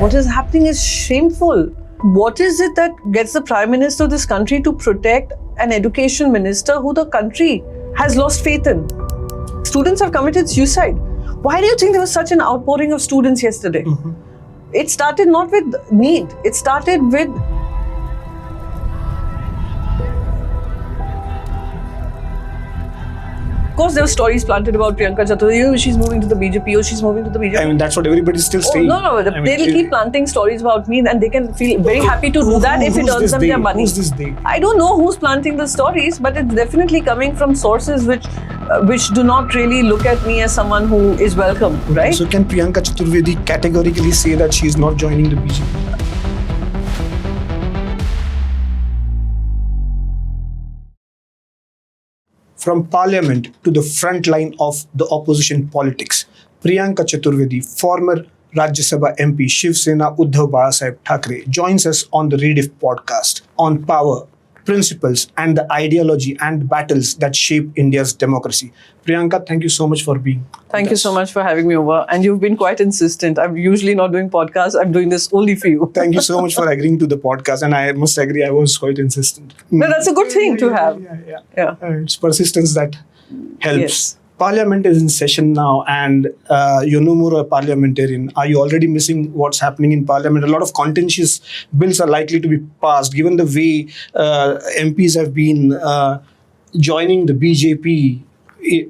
What is happening is shameful. What is it that gets the Prime Minister of this country to protect an education minister who the country has lost faith in? Students have committed suicide. Why do you think there was such an outpouring of students yesterday? It started not with need. It started with Of course, there were stories planted about Priyanka Chaturvedi. Oh, she's moving to the BJP. Oh, she's moving to the BJP. I mean, that's what everybody's still saying. No. They'll keep planting stories about me, and they can feel very happy to do that if it earns them their money. Who's this they? I don't know who's planting the stories, but it's definitely coming from sources which do not really look at me as someone who is welcome, right? So can Priyanka Chaturvedi categorically say that she is not joining the BJP? From parliament to the front line of the opposition politics, Priyanka Chaturvedi, former Rajya Sabha MP, Shiv Sena Uddhav Balasaheb Thackeray, joins us on the Rediff podcast on power, principles, and the ideology and battles that shape India's democracy. Priyanka, thank you so much for being with Thank you us. so much for having me over. And you've been quite insistent. I'm usually not doing podcasts. I'm doing this only for you. Thank you so much for agreeing to the podcast. And I must agree, I was quite insistent. No, that's a good thing to have. Yeah. It's persistence that helps. Yes. Parliament is in session now, and you're no more a parliamentarian. Are you already missing what's happening in Parliament? A lot of contentious bills are likely to be passed, given the way MPs have been joining the BJP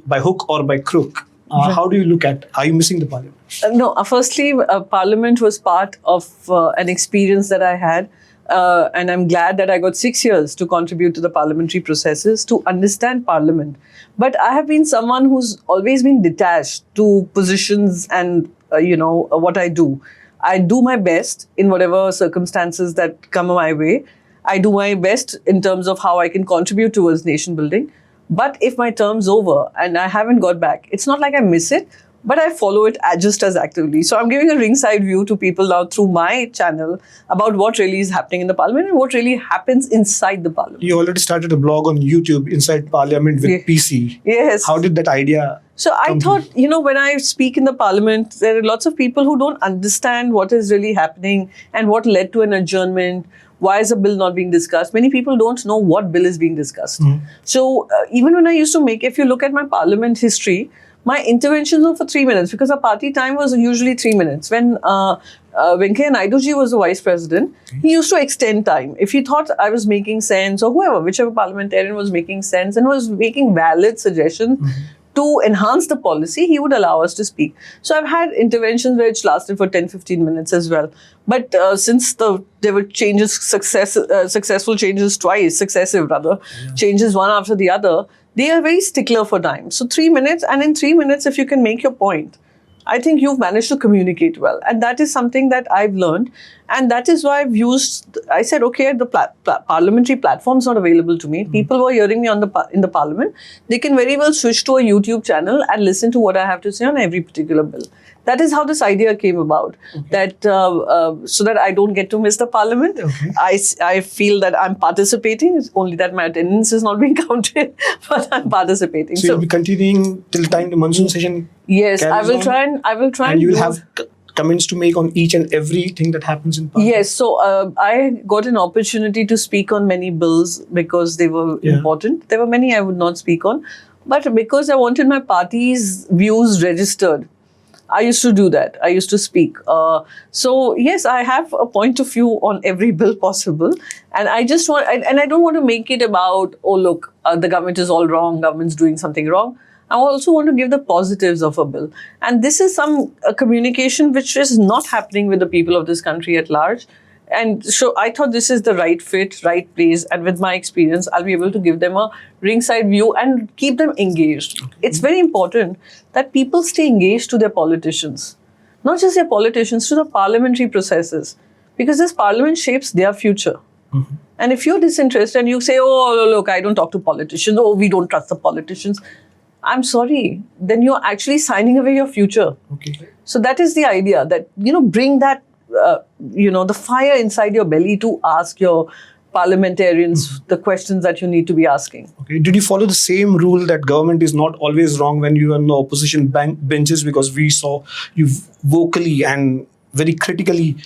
by hook or by crook. How do you look at? Are you missing the Parliament? No, firstly, Parliament was part of an experience that I had. And I'm glad that I got 6 years to contribute to the parliamentary processes, to understand Parliament. But I have been someone who's always been detached to positions and, what I do. I do my best in whatever circumstances that come my way. I do my best in terms of how I can contribute towards nation building. But if my term's over and I haven't got back, it's not like I miss it, but I follow it just as actively. So I'm giving a ringside view to people now through my channel about what really is happening in the Parliament and what really happens inside the Parliament. You already started a blog on YouTube, Inside Parliament with PC. Yes. How did that idea So I thought, when I speak in the Parliament, there are lots of people who don't understand what is really happening and what led to an adjournment. Why is a bill not being discussed? Many people don't know what bill is being discussed. So even when I used to if you look at my Parliament history, my interventions were for 3 minutes because our party time was usually 3 minutes. When Venkaiah Naidu ji was the vice president, he used to extend time. If he thought I was making sense, or whichever parliamentarian was making sense and was making valid suggestions to enhance the policy, he would allow us to speak. So I've had interventions which lasted for 10-15 minutes as well. But since there were successful changes changes one after the other, they are very stickler for time. So 3 minutes, and in 3 minutes, if you can make your point, I think you've managed to communicate well. And that is something that I've learned. And that is why I said, okay, the parliamentary platform's not available to me. People who are hearing me in the Parliament, they can very well switch to a YouTube channel and listen to what I have to say on every particular bill. That is how this idea came about, that so that I don't get to miss the Parliament. I feel that I'm participating. It's only that my attendance is not being counted, but I'm participating. So you'll be continuing till time the monsoon session? Yes, I will try and you will have comments to make on each and everything that happens in Parliament? Yes, so I got an opportunity to speak on many bills because they were important. There were many I would not speak on, but because I wanted my party's views registered, I used to do that. I used to speak. So yes, I have a point of view on every bill possible. And I just want, and I don't want to make it about, oh look, the government is all wrong, government's doing something wrong. I also want to give the positives of a bill. And this is a communication which is not happening with the people of this country at large. And so I thought this is the right fit, right place. And with my experience, I'll be able to give them a ringside view and keep them engaged. Okay. It's very important that people stay engaged to their politicians. Not just their politicians, to the parliamentary processes. Because this parliament shapes their future. Mm-hmm. And if you're disinterested and you say, oh, look, I don't talk to politicians. Oh, we don't trust the politicians. I'm sorry. Then you're actually signing away your future. Okay. So that is the idea, that, bring that the fire inside your belly to ask your parliamentarians the questions that you need to be asking. Okay. Did you follow the same rule that government is not always wrong when you are on the opposition benches? Because we saw you vocally and very critically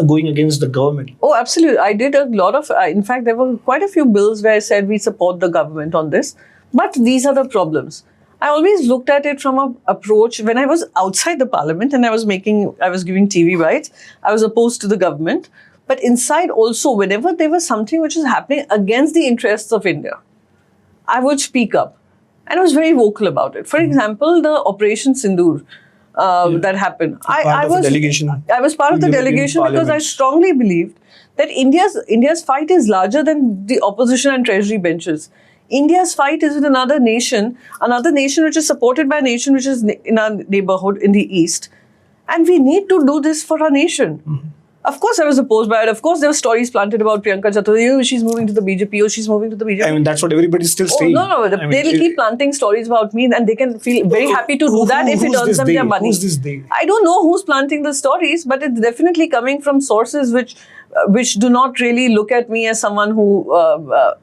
going against the government. Oh, absolutely. I did a lot of, in fact, there were quite a few bills where I said we support the government on this. But these are the problems. I always looked at it from an approach when I was outside the parliament and I was giving TV rights, I was opposed to the government. But inside also, whenever there was something which is happening against the interests of India, I would speak up. And I was very vocal about it. For example, the Operation Sindoor that happened. I was part of the delegation because I strongly believed that India's fight is larger than the opposition and treasury benches. India's fight is with another nation which is supported by a nation which is in our neighborhood in the east. And we need to do this for our nation. Of course, I was opposed by it. Of course, there were stories planted about Priyanka Chaturvedi. She's moving to the BJP. She's moving to the BJP. I mean, that's what everybody's still saying. No. They'll keep planting stories about me and they can feel very happy to do that if it earns them their money. Who's this they? I don't know who's planting the stories, but it's definitely coming from sources which do not really look at me as someone who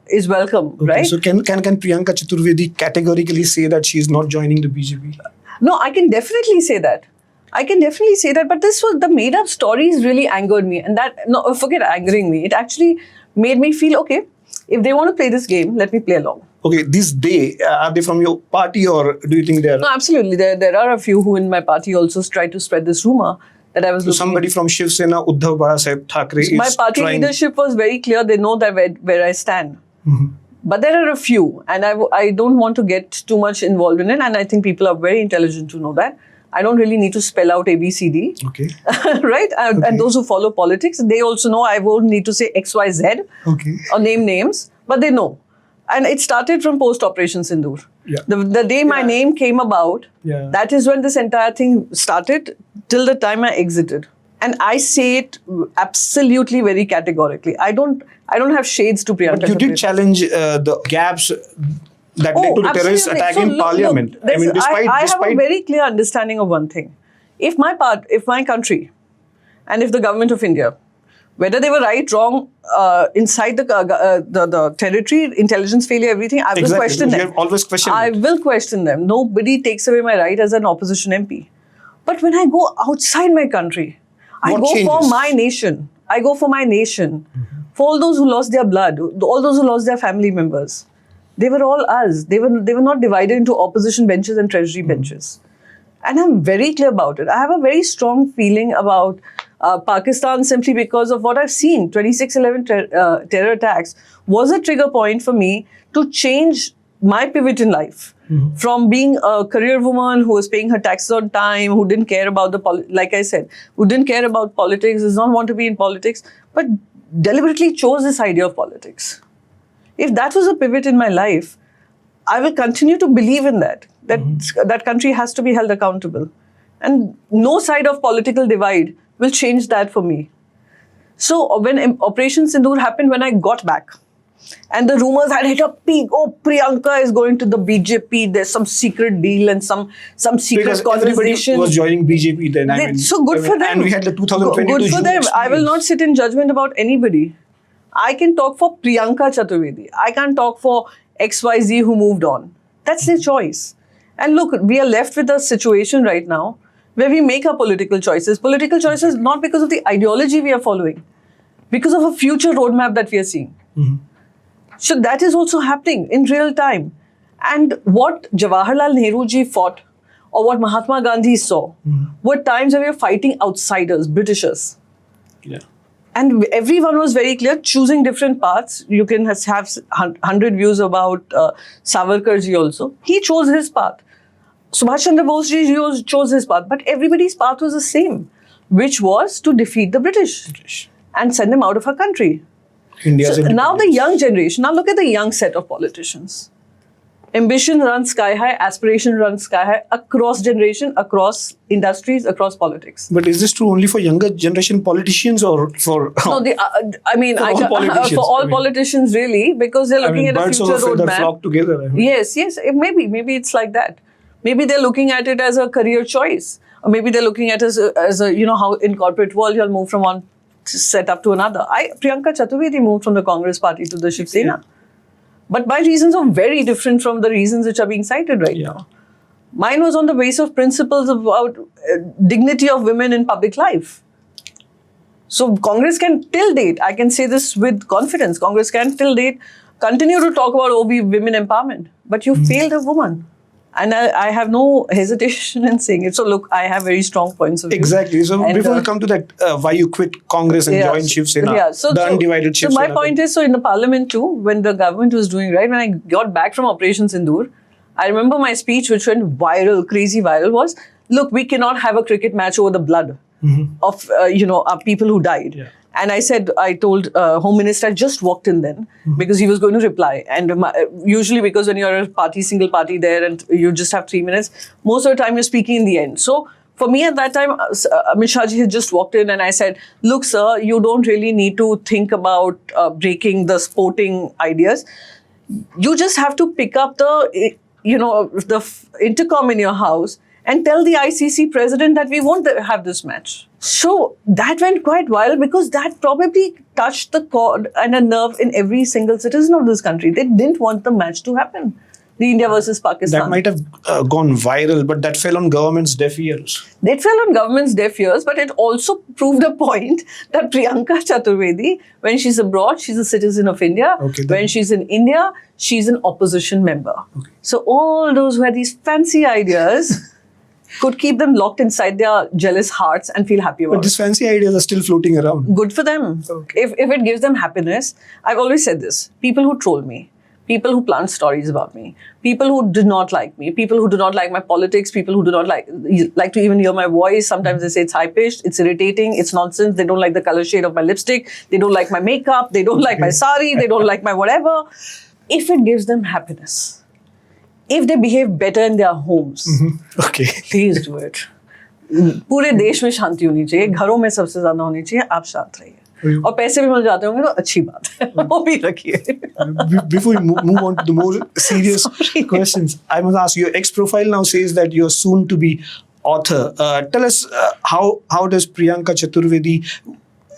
is welcome, right? So can Priyanka Chaturvedi categorically say that she is not joining the BJP? No, I can definitely say that. But the made-up stories really angered me. And forget angering me. It actually made me feel, okay, if they want to play this game, let me play along. Okay, are they from your party or do you think they are? No, absolutely. There are a few who in my party also tried to spread this rumor that I was looking somebody from Shiv Sena, Uddhav Thackeray. My party leadership was very clear. They know that where I stand. But there are a few, and I don't want to get too much involved in it. And I think people are very intelligent to know that. I don't really need to spell out ABCD. Okay. Right? And those who follow politics, they also know I won't need to say XYZ or name names, but they know. And it started from post-Operation Sindoor. Yeah. The day my name came about, that is when this entire thing started till the time I exited. And I say it absolutely very categorically. I don't have shades to Priyanka. But you did challenge the gaps that led to the terrorist attack in parliament. I have a very clear understanding of one thing. If my country and if the government of India, whether they were right, wrong, inside the territory, intelligence failure, everything, I will question them. You have always questioned I will question them. Nobody takes away my right as an opposition MP. But when I go outside my country, I go for my nation. I go for my nation. For all those who lost their blood, all those who lost their family members. They were all us. They were not divided into opposition benches and treasury benches. And I'm very clear about it. I have a very strong feeling about Pakistan simply because of what I've seen. 26/11 terror attacks was a trigger point for me to change my pivot in life. From being a career woman who was paying her taxes on time, who didn't care about like I said, who didn't care about politics, does not want to be in politics, but deliberately chose this idea of politics. If that was a pivot in my life, I will continue to believe in that that country has to be held accountable. And no side of political divide will change that for me. So when Operation Sindoor happened, when I got back, and the rumours had hit a peak, Priyanka is going to the BJP, there's some secret deal and some secret conversation. Everybody was joining BJP then. So good for them. And we had the 2022 Good for them. I will not sit in judgment about anybody. I can talk for Priyanka Chaturvedi. I can't talk for XYZ who moved on. That's their choice. And look, we are left with a situation right now where we make our political choices. Political choices not because of the ideology we are following, because of a future roadmap that we are seeing. So that is also happening in real time. And what Jawaharlal Nehru ji fought, or what Mahatma Gandhi saw, were times where we were fighting outsiders, Britishers. Yeah. And everyone was very clear, choosing different paths. You can have 100 views about Savarkar ji also. He chose his path. Subhash Chandra Bose ji chose his path. But everybody's path was the same, which was to defeat the British and send them out of our country. So now the young generation, now look at the young set of politicians. Ambition runs sky high, aspiration runs sky high across generation, across industries, across politics. But is this true only for younger generation politicians or for no? For all politicians really, because they're looking at a future roadmap. Flock together. Yes, maybe it's like that. Maybe they're looking at it as a career choice, or maybe they're looking at it as a how in corporate world you'll move from one set up to another. Priyanka Chaturvedi moved from the Congress party to the Shiv Sena. But my reasons are very different from the reasons which are being cited right now. Mine was on the basis of principles about dignity of women in public life. So Congress can till date, I can say this with confidence, Congress can till date continue to talk about women empowerment, but you failed a woman. And I have no hesitation in saying it. So look, I have very strong points of view. Exactly. So And, before we come to that, why you quit Congress and join Shiv Sena, the undivided Shiv So my Sena. point is, so in the parliament too, when the government was doing right, when I got back from Operation Sindoor, I remember my speech, which went viral, crazy viral, was, look, we cannot have a cricket match over the blood of, our people who died. Yeah. And I told Home Minister, I just walked in then because he was going to reply. And usually because when you're a single party there and you just have 3 minutes, most of the time you're speaking in the end. So for me at that time, Amit Shah ji had just walked in and I said, look, sir, you don't really need to think about breaking the sporting ideas. You just have to pick up the intercom in your house and tell the ICC president that we won't have this match. So that went quite viral because that probably touched the chord and a nerve in every single citizen of this country. They didn't want the match to happen. The India versus Pakistan. That might have gone viral, but that fell on government's deaf ears. It fell on government's deaf ears, but it also proved a point that Priyanka Chaturvedi, when she's abroad, she's a citizen of India. Okay, when she's in India, she's an opposition member. Okay. So all those who had these fancy ideas could keep them locked inside their jealous hearts and feel happy about But these fancy ideas are still floating around. Good for them. Okay. If it gives them happiness, I've always said this, people who troll me, people who plant stories about me, people who do not like me, people who do not like my politics, people who do not like to even hear my voice. Sometimes they say it's high-pitched, it's irritating, it's nonsense. They don't like the color shade of my lipstick. They don't like my makeup. They don't like my sari. They don't like my whatever. If it gives them happiness, if they behave better in their homes, Okay. please do it. पूरे देश में शांति होनी चाहिए, घरों में सबसे ज्यादा होनी चाहिए, आप शांत रहिए और पैसे भी मिल जाते होंगे तो अच्छी बात है, वो भी रखिए. Before we move on to the more serious questions, I must ask, your ex-profile now says that you're soon to be author. Tell us how does Priyanka Chaturvedi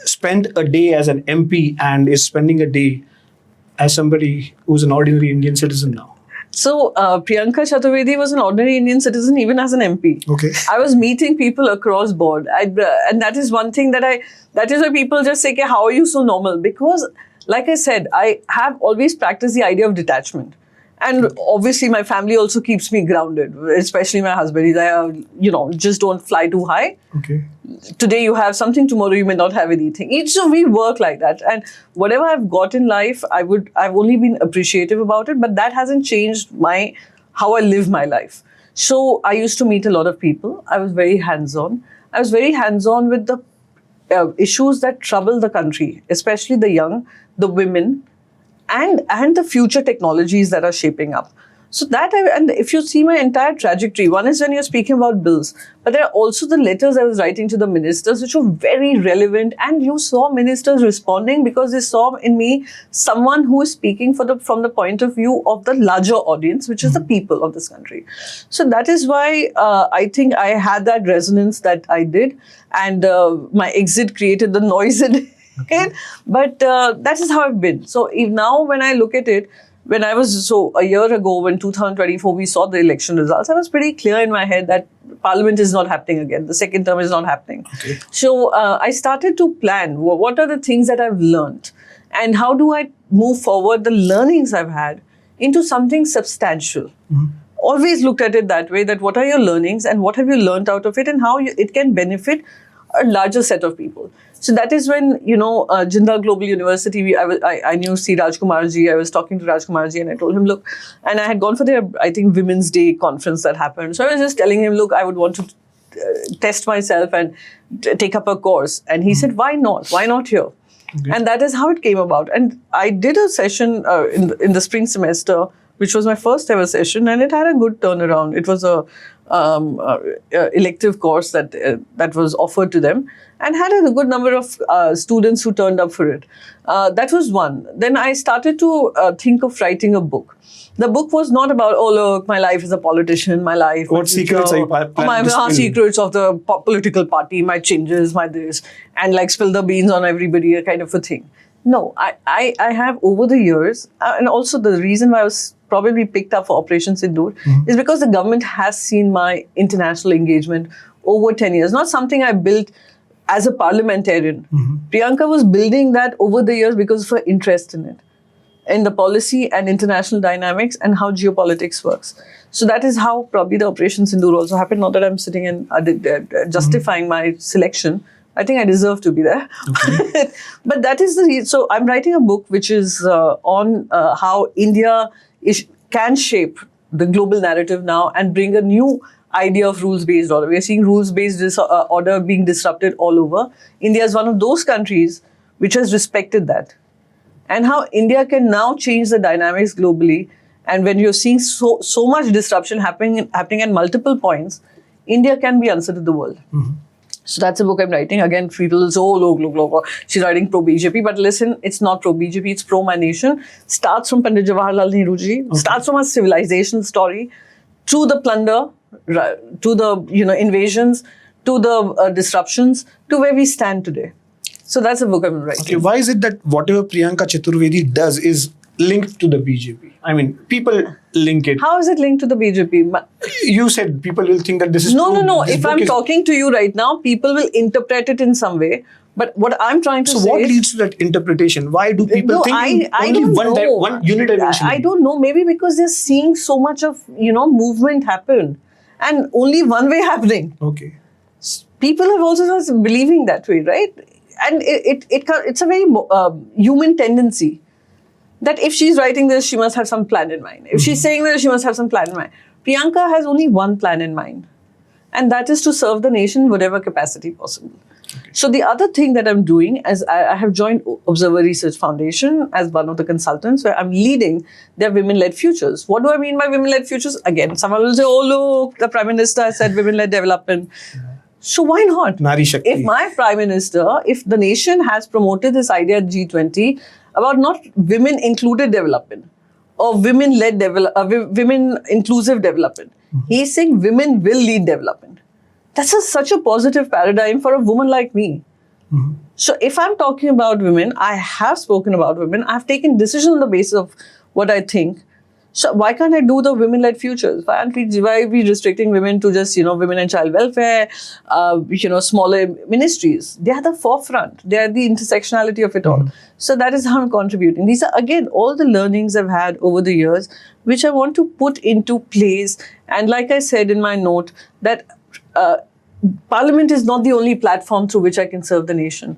spend a day as an MP and is spending a day as somebody who's an ordinary Indian citizen now? So Priyanka Chaturvedi was an ordinary Indian citizen even as an MP. Okay. I was meeting people across board, and that is one thing that is why people just say, how are you so normal? Because, like I said, I have always practiced the idea of detachment. And obviously, my family also keeps me grounded, especially my husband. He's like, just don't fly too high. Okay. Today you have something, tomorrow you may not have anything. So we work like that. And whatever I've got in life, I've only been appreciative about it, but that hasn't changed how I live my life. So I used to meet a lot of people. I was very hands-on. I was very hands-on with the issues that trouble the country, especially the young, the women, and the future technologies that are shaping up. So and if you see my entire trajectory, one is when you're speaking about bills, but there are also the letters I was writing to the ministers, which were very relevant, and you saw ministers responding because they saw in me someone who is speaking from the point of view of the larger audience, which is the people of this country. So that is why I think I had that resonance that I did, and my exit created the noise in it. But that is how I've been. So now when I look at it, a year ago, when 2024, we saw the election results, I was pretty clear in my head that Parliament is not happening again. The second term is not happening. Okay. So I started to plan, what are the things that I've learned? And how do I move forward the learnings I've had into something substantial? Mm-hmm. Always looked at it that way, that what are your learnings and what have you learned out of it and how it can benefit a larger set of people. So that is when, Jindal Global University, I knew C. Rajkumarji. I was talking to Rajkumarji and I told him, look, and I had gone for their, I think, Women's Day conference that happened. So I was just telling him, look, I would want to test myself and take up a course. And he said, why not? Why not here? Okay. And that is how it came about. And I did a session in the spring semester, which was my first ever session, and it had a good turnaround. It was a elective course that was offered to them, and had a good number of students who turned up for it. That was one. Then I started to think of writing a book. The book was not about, oh look, my life as a politician, my life. What secrets are you planning to spill? Secrets of the political party, my changes, my this, and like spill the beans on everybody, a kind of a thing. No, I have over the years, and also the reason why I was probably picked up for Operation Sindoor is because the government has seen my international engagement over 10 years. Not something I built as a parliamentarian. Priyanka was building that over the years because of her interest in it, in the policy and international dynamics and how geopolitics works. So that is how probably the Operation Sindoor also happened. Not that I'm sitting and justifying my selection. I think I deserve to be there. Okay. But that is the reason. So I'm writing a book which is on how India can shape the global narrative now and bring a new idea of rules-based order. We are seeing rules-based order being disrupted all over. India is one of those countries which has respected that. And how India can now change the dynamics globally. And when you're seeing so much disruption happening at multiple points, India can be answer to the world. So that's a book I'm writing. Again, people will say, oh, look, she's writing pro-BJP. But listen, it's not pro-BJP, it's pro-my nation. Starts from Pandit Jawaharlal Nehru ji, starts from a civilization story, to the plunder, to the invasions, to the disruptions, to where we stand today. So that's a book I'm writing. Okay, why is it that whatever Priyanka Chaturvedi does is linked to the BJP? I mean, people link it. How is it linked to the BJP? You said people will think that this is No. If I'm talking to you right now, people will interpret it in some way. But what I'm trying to say what is, leads to that interpretation? Why do people think I only don't one unidimensional? I don't know. Maybe because they're seeing so much of movement happen, and only one way happening. Okay. People have also started believing that way, right? And it's a very human tendency that if she's writing this, she must have some plan in mind. If she's saying this, she must have some plan in mind. Priyanka has only one plan in mind, and that is to serve the nation in whatever capacity possible. Okay. So the other thing that I'm doing, as I have joined Observer Research Foundation as one of the consultants, where I'm leading their women-led futures. What do I mean by women-led futures? Again, someone will say, oh look, the Prime Minister has said women-led development. So why not? Nari Shakti. If my Prime Minister, if the nation has promoted this idea at G20 about not women-included development or women-led women-inclusive development, he's saying women will lead development. That's such a positive paradigm for a woman like me. So if I'm talking about women, I have spoken about women, I've taken decisions on the basis of what I think. So why can't I do the women-led futures? Why are we restricting women to just, women and child welfare, smaller ministries? They are the forefront. They are the intersectionality of it all. So that is how I'm contributing. These are, again, all the learnings I've had over the years, which I want to put into place. And like I said in my note, that Parliament is not the only platform through which I can serve the nation.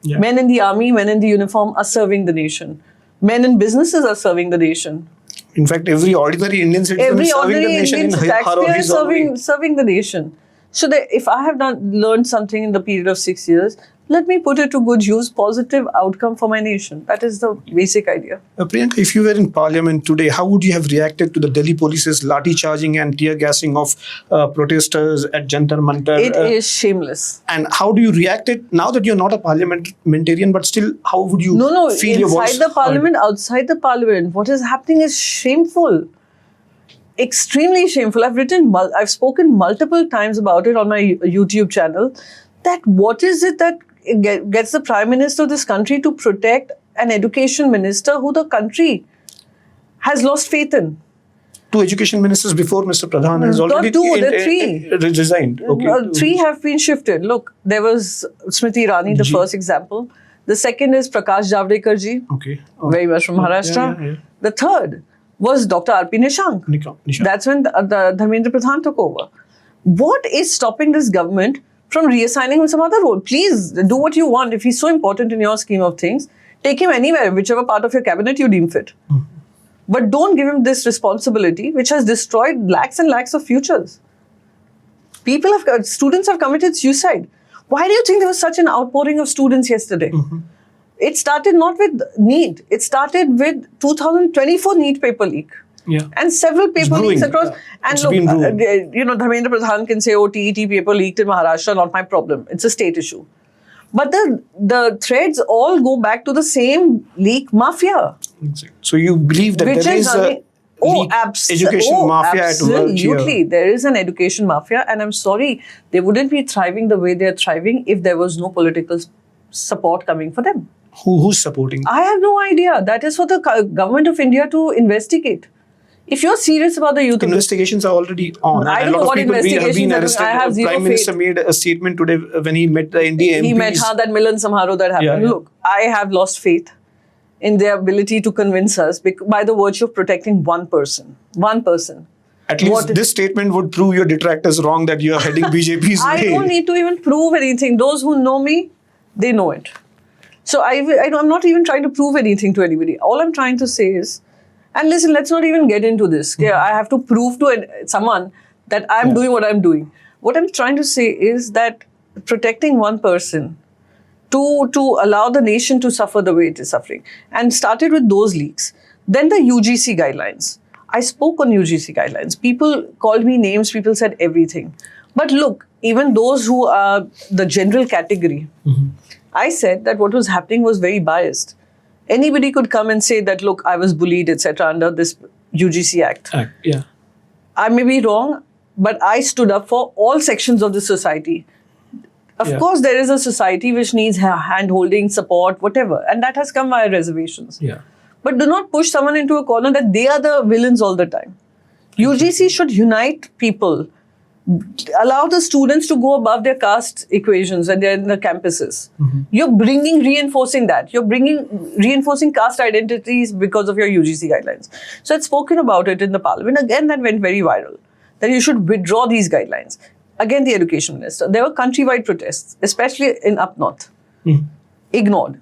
Yeah. Men in the army, men in the uniform are serving the nation. Men in businesses are serving the nation. In fact, every ordinary Indian citizen is serving the nation in her or his own way. Serving the nation. So that if I have learned something in the period of 6 years, let me put it to good use, positive outcome for my nation. That is the basic idea. Priyanka, if you were in Parliament today, how would you have reacted to the Delhi police's lathi charging and tear gassing of protesters at Jantar Mantar? It is shameless. And how do you react it now that you're not a parliamentarian, but still, how would you feel your voice? Inside the Parliament, outside the Parliament, what is happening is shameful. Extremely shameful. I've spoken multiple times about it on my YouTube channel. That what is it that gets the Prime Minister of this country to protect an education minister who the country has lost faith in? 2 education ministers before Mr. Pradhan has already resigned. Okay. 3 have been shifted. Look, there was Smriti Irani, the first example. The second is Prakash Javadekar ji, very much from Maharashtra. Yeah. The third was Dr. R.P. Nishank. That's when the Dharmendra Pradhan took over. What is stopping this government from reassigning him some other role? Please do what you want. If he's so important in your scheme of things, take him anywhere, whichever part of your cabinet you deem fit. But don't give him this responsibility, which has destroyed lakhs and lakhs of futures. Students have committed suicide. Why do you think there was such an outpouring of students yesterday? It started not with NEET. It started with 2024 NEET paper leak. Yeah. And several paper leaks across. Yeah. And look, Dharmendra Pradhan can say, oh, TET paper leaked in Maharashtra, not my problem. It's a state issue. But the threads all go back to the same leak mafia. Exactly. So you believe that there is a education mafia at work here? Absolutely. There is an education mafia. And I'm sorry, they wouldn't be thriving the way they're thriving if there was no political support coming for them. Who's supporting? I have no idea. That is for the government of India to investigate. If you're serious about the youth, investigations are already on. I and don't a know lot what of people have investigations been are doing. arrested. I have zero Prime Minister made a statement today when he met the NDA he MPs. met that Milan Samharo that happened. Yeah. Look, I have lost faith in their ability to convince us by the virtue of protecting one person. One person. At least this statement would prove your detractors wrong that you are heading BJP's I way. don't need to even prove anything. Those who know me, they know it. So I'm not even trying to prove anything to anybody. All I'm trying to say is, and listen, let's not even get into this. Yeah, I have to prove to someone that I'm doing what I'm doing. What I'm trying to say is that protecting one person to allow the nation to suffer the way it is suffering, and started with those leaks. Then the UGC guidelines. I spoke on UGC guidelines. People called me names. People said everything. But look, even those who are the general category, I said that what was happening was very biased. Anybody could come and say that, look, I was bullied, etc., under this UGC Act. Yeah. I may be wrong, but I stood up for all sections of the society. Of course, there is a society which needs hand-holding, support, whatever. And that has come via reservations. Yeah. But do not push someone into a corner that they are the villains all the time. UGC should unite people. Allow the students to go above their caste equations when they're in the campuses. You're reinforcing that. You're reinforcing caste identities because of your UGC guidelines. So I'd spoken about it in the parliament. Again, that went very viral. That you should withdraw these guidelines. Again, the education minister. There were countrywide protests, especially in up north. Ignored.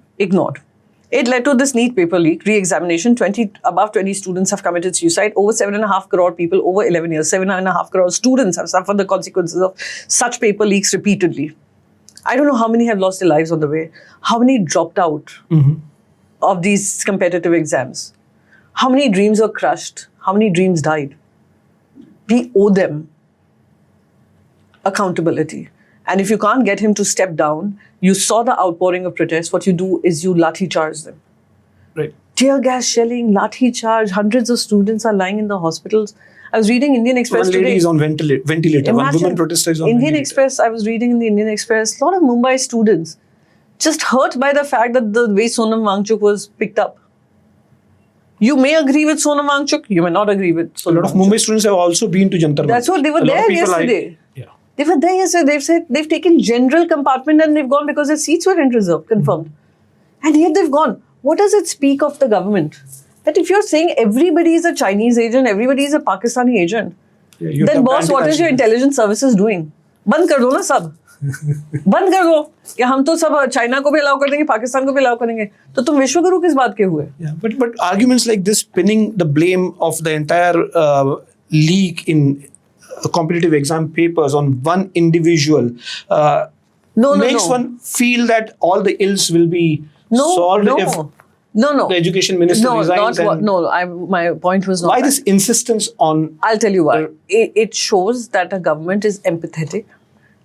It led to this NEET paper leak, re-examination. Above 20 students have committed suicide. Over 7.5 crore people over 11 years. 7.5 crore students have suffered the consequences of such paper leaks repeatedly. I don't know how many have lost their lives on the way. How many dropped out of these competitive exams? How many dreams were crushed? How many dreams died? We owe them accountability. And if you can't get him to step down, you saw the outpouring of protests. What you do is you lathi charge them. Right. Tear gas shelling, lathi charge. Hundreds of students are lying in the hospitals. I was reading Indian Express today. One lady is on ventilator. One Imagine, woman protester is on Indian ventilator. Express, I was reading in the Indian Express, a lot of Mumbai students just hurt by the fact that the way Sonam Wangchuk was picked up. You may agree with Sonam Wangchuk, you may not agree with Sonam A lot of Wangchuk. Mumbai students have also been to Jantar Manch. That's what they were there yesterday. They were there yesterday. They've said they've taken general compartment and they've gone because their seats were in reserve, confirmed. And yet they've gone. What does it speak of the government? That if you're saying everybody is a Chinese agent, everybody is a Pakistani agent, then boss, what is your intelligence services doing? बंद कर दो ना सब. बंद कर दो कि हम तो सब चाइना को भी अलाउ कर देंगे, पाकिस्तान को भी अलाउ करेंगे. तो तुम विश्वगुरु किस बात के हुए? Yeah, but arguments like this, pinning the blame of the entire leak in competitive exam papers on one individual makes one feel that all the ills will be solved if the education minister resigns. My point was not why that. this insistence on... I'll tell you why. It shows that a government is empathetic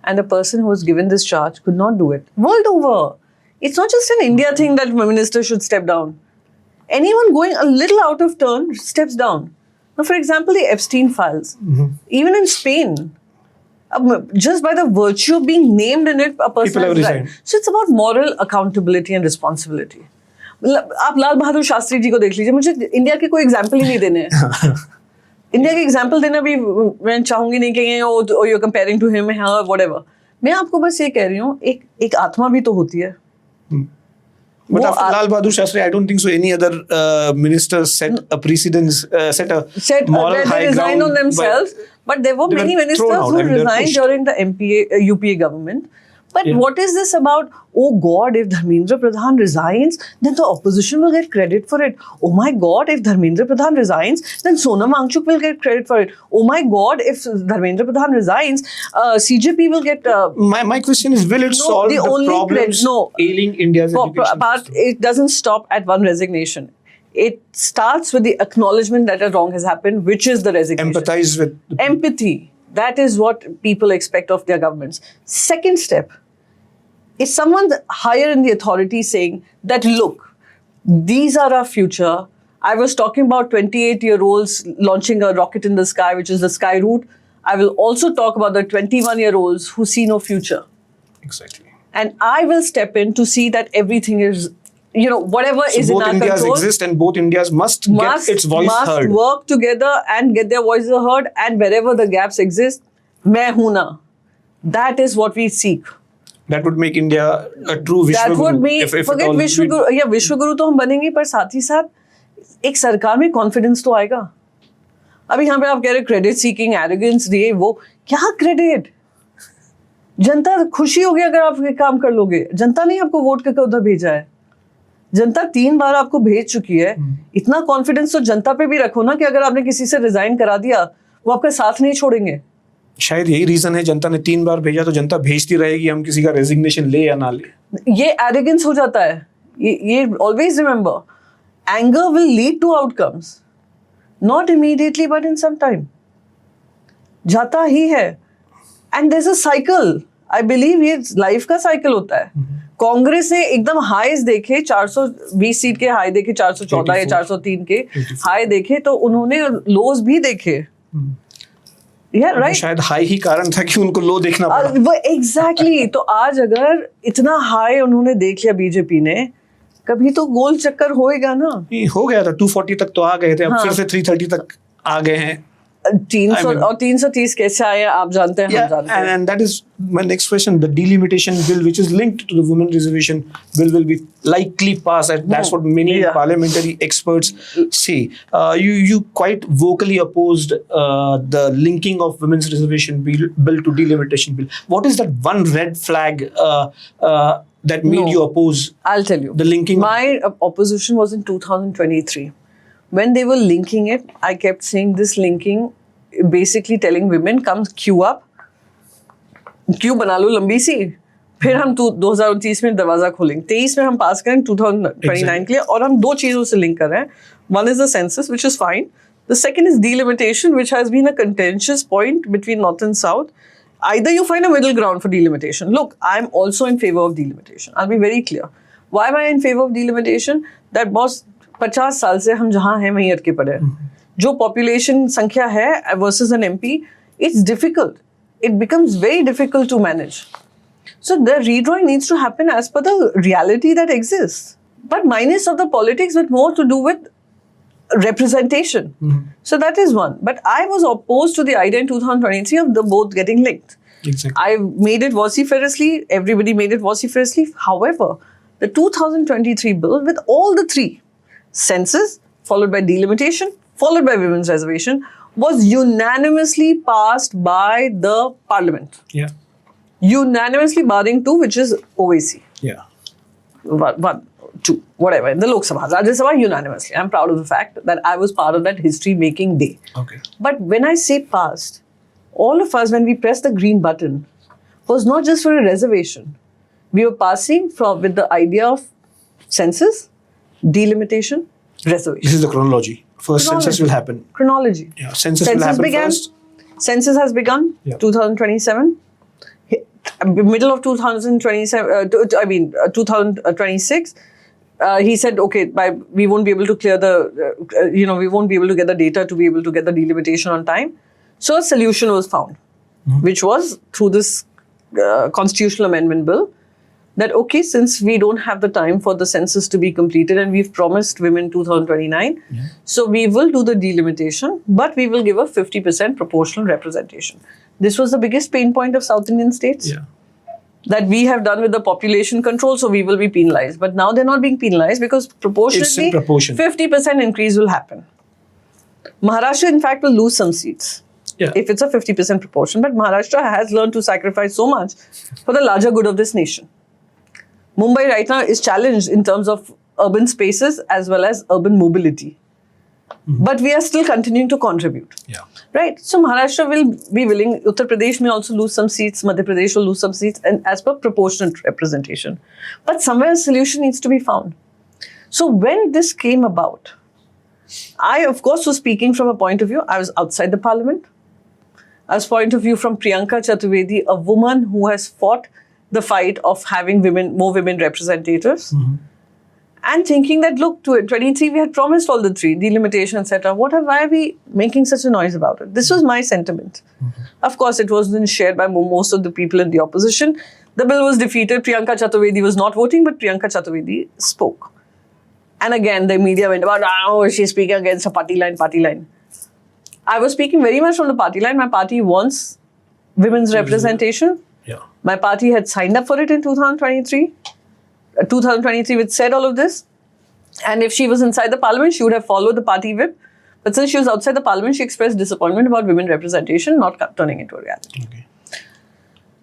and the person who was given this charge could not do it. World over. It's not just an India thing that the minister should step down. Anyone going a little out of turn steps down. Now, for example, the Epstein files. Even in Spain, just by the virtue of being named in it, a person People have resigned. So it's about moral accountability and responsibility. आप लाल बहादुर शास्त्री जी को देख लीजिए, मुझे India के कोई example ही नहीं देने हैं. इंडिया के एग्जाम्पल देना भी मैं चाहूंगी नहीं कि you're comparing to him or whatever. मैं आपको बस ये कह रही हूँ, एक आत्मा भी तो होती है. But after Lal Bahadur Shastri, I don't think so any other minister set a precedence, set a moral high ground. They resigned on themselves. But there were many ministers who resigned during the UPA government. But what is this about? Oh God, if Dharmendra Pradhan resigns, then the opposition will get credit for it. Oh my God, if Dharmendra Pradhan resigns, then Sonam Wangchuk will get credit for it. Oh my God, if Dharmendra Pradhan resigns, CJP will get... my question is, will it solve the problems ailing India's education But it doesn't stop at one resignation. It starts with the acknowledgement that a wrong has happened, which is the resignation. Empathize with... Empathy. That is what people expect of their governments. Second step is someone higher in the authority saying that, look, these are our future. I was talking about 28-year-olds launching a rocket in the sky, which is the sky route. I will also talk about the 21-year-olds who see no future. Exactly. And I will step in to see that everything is whatever So is in both our Indias control. exist and both Indias must get its voice must heard. work together and get their voices heard, and wherever the gaps exist, main hoon na. That is what we seek. That would make India a true That Vishwaguru. would be, if forget at all Vishwaguru. Yeah, Vishwaguru तो हम बनेंगे, पर साथ ही साथ एक सरकार में confidence तो आएगा. अभी यहाँ पे आप कह रहे क्रेडिट सीकिंग, एरोगेंस, ये वो, क्या क्रेडिट? जनता खुशी होगी अगर आप ये काम कर लोगे. जनता ने आपको वोट करके उधर भेजा है. जनता 3 बार आपको भेज चुकी है. इतना कॉन्फिडेंस तो जनता पे भी रखो ना कि अगर आपने किसी से रिजाइन करा दिया, वो आपका साथ नहीं छोड़ेंगे. शायद यही रीजन है, जनता ने 3 बार भेजा तो जनता भेजती रहेगी, हम किसी का रेजिग्नेशन ले या ना ले. ये एरोगेंस हो जाता है. ये always remember, anger will lead to outcomes, not immediately but in some time. जाता ही है. And there is a cycle. I believe ये लाइफ का साइकिल होता है. कांग्रेस ने एकदम हाईज देखे, 420 सीट के हाई देखे, 414 या 403 के हाई देखे, तो उन्होंने लोज भी देखे. राइट. शायद हाई ही कारण था कि उनको लो देखना पड़ा. वो एग्जैक्टली. तो आज अगर इतना हाई उन्होंने देख लिया बीजेपी ने, कभी तो गोल चक्कर होएगा ना. हो गया था, 240 तक तो आ गए थे, अब हाँ. फिर से 330 तक आ गए हैं. 300 और 330 कैसे आए आप जानते हैं, हम जानते हैं. And that is my next question. The delimitation bill, which is linked to the women reservation bill, will be likely passed. And that's what many parliamentary experts say. You quite vocally opposed the linking of women's reservation bill to delimitation bill. What is that one red flag that made you oppose? I'll tell you. The linking. My opposition was in 2023. When they were linking it, I kept saying this linking, basically telling women, come queue up, queue बना लो लंबी सी, फिर हम 2029 में दरवाजा खोलेंगे, 23 में हम पास करें 2029 के लिए, और हम 2 चीजों से लिंक कर रहे हैं. One is the census, which is fine. The second is delimitation, which has been a contentious point between North and South. Either you find a middle ground for delimitation. Look, I'm also in favor of delimitation. I'll be very clear. Why am I in favor of delimitation? That boss, 50 साल से हम जहाँ हैं वहीं अटके पड़े हैं. जो population संख्या है versus an MP, it's difficult. It becomes very difficult to manage. So the redrawing needs to happen as per the reality that exists. But minus of the politics, with more to do with representation. So that is one. But I was opposed to the idea in 2023 of the both getting linked. Exactly. I made it vociferously. Everybody made it vociferously. However, the 2023 bill with all the 3, census, followed by delimitation, followed by women's reservation, was unanimously passed by the parliament. Yeah. Unanimously barring 2, which is OAC. Yeah. 1, 2, whatever. In the Lok Sabha, Rajya Sabha, unanimously. I'm proud of the fact that I was part of that history-making day. Okay. But when I say passed, all of us, when we pressed the green button, was not just for a reservation. We were passing with the idea of census, delimitation, reservation. This is the chronology. First census will happen. Chronology. Yeah, census will happen first. Census has begun, 2027. Middle of 2027, 2026. He said, okay, we won't be able to clear we won't be able to get the data to be able to get the delimitation on time. So a solution was found, which was through this constitutional amendment bill, that, okay, since we don't have the time for the census to be completed and we've promised women 2029, so we will do the delimitation, but we will give a 50% proportional representation. This was the biggest pain point of South Indian states. Yeah. That we have done with the population control, so we will be penalized. But now they're not being penalized because proportionately, 50% increase will happen. Maharashtra, in fact, will lose some seats if it's a 50% proportion. But Maharashtra has learned to sacrifice so much for the larger good of this nation. Mumbai right now is challenged in terms of urban spaces as well as urban mobility. But we are still continuing to contribute. Yeah. Right? So Maharashtra will be willing, Uttar Pradesh may also lose some seats, Madhya Pradesh will lose some seats, and as per proportionate representation. But somewhere a solution needs to be found. So when this came about, I of course was speaking from a point of view, I was outside the parliament. I was point of view from Priyanka Chaturvedi, a woman who has fought the fight of having more women representatives. And thinking that, look, to 23, we had promised all the 3, delimitation, etc. Why are we making such a noise about it? This was my sentiment. Of course, it wasn't shared by most of the people in the opposition. The bill was defeated. Priyanka Chaturvedi was not voting, but Priyanka Chaturvedi spoke. And again, the media went about, oh, she's speaking against a party line. I was speaking very much from the party line. My party wants women's representation. Yeah. My party had signed up for it in 2023. 2023, which said all of this. And if she was inside the parliament, she would have followed the party whip. But since she was outside the parliament, she expressed disappointment about women representation not turning into a reality. Okay.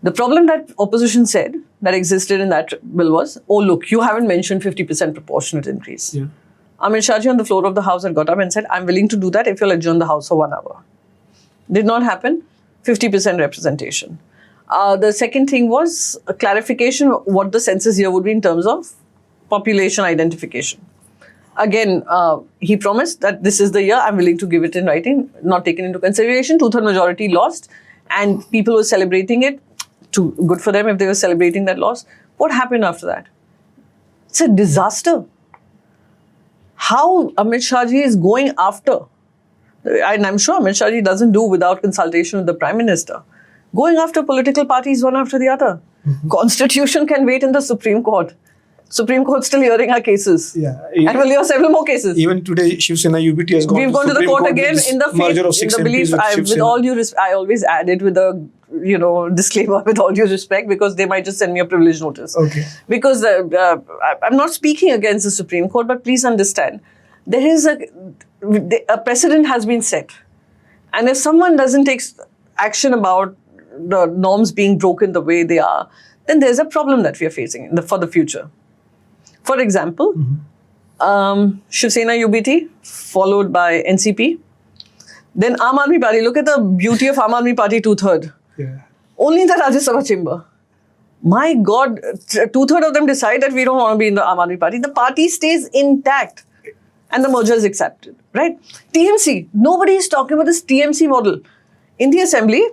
The problem that opposition said that existed in that bill was, oh, look, you haven't mentioned 50% proportionate increase. Yeah. I.N.D.I.A on the floor of the House had got up and said, I'm willing to do that if you'll adjourn the House for 1 hour. Did not happen. 50% representation. The second thing was a clarification what the census year would be in terms of population identification. Again, he promised that this is the year, I'm willing to give it in writing, not taken into consideration. 2/3 majority lost and people were celebrating it. Good for them if they were celebrating that loss. What happened after that? It's a disaster. How Amit-Shah ji is going after, and I'm sure Amit-Shah ji doesn't do without consultation with the Prime Minister, going after political parties one after the other. Constitution can wait in the Supreme Court. Supreme Court still hearing our cases. Yeah. And we'll hear several more cases. Even today, Shiv Sena UBT has gone We've gone to the Supreme court with again this in the merger of faith, in 6 the MPs belief, with Shiv with Sena. all due respect, I always add it with a, disclaimer, with all due respect, because they might just send me a privilege notice. Okay. Because I'm not speaking against the Supreme Court, but please understand, there is a precedent has been set. And if someone doesn't take action about the norms being broken the way they are, then there's a problem that we are facing for the future. For example, Shiv Sena UBT followed by NCP. Then Aam Aadmi Party. Look at the beauty of Aam Aadmi Party 2/3. Yeah. Only in the Rajya Sabha chamber. My God, 2/3 of them decide that we don't want to be in the Aam Aadmi Party. The party stays intact and the merger is accepted, right? TMC. Nobody is talking about this TMC model. In the assembly,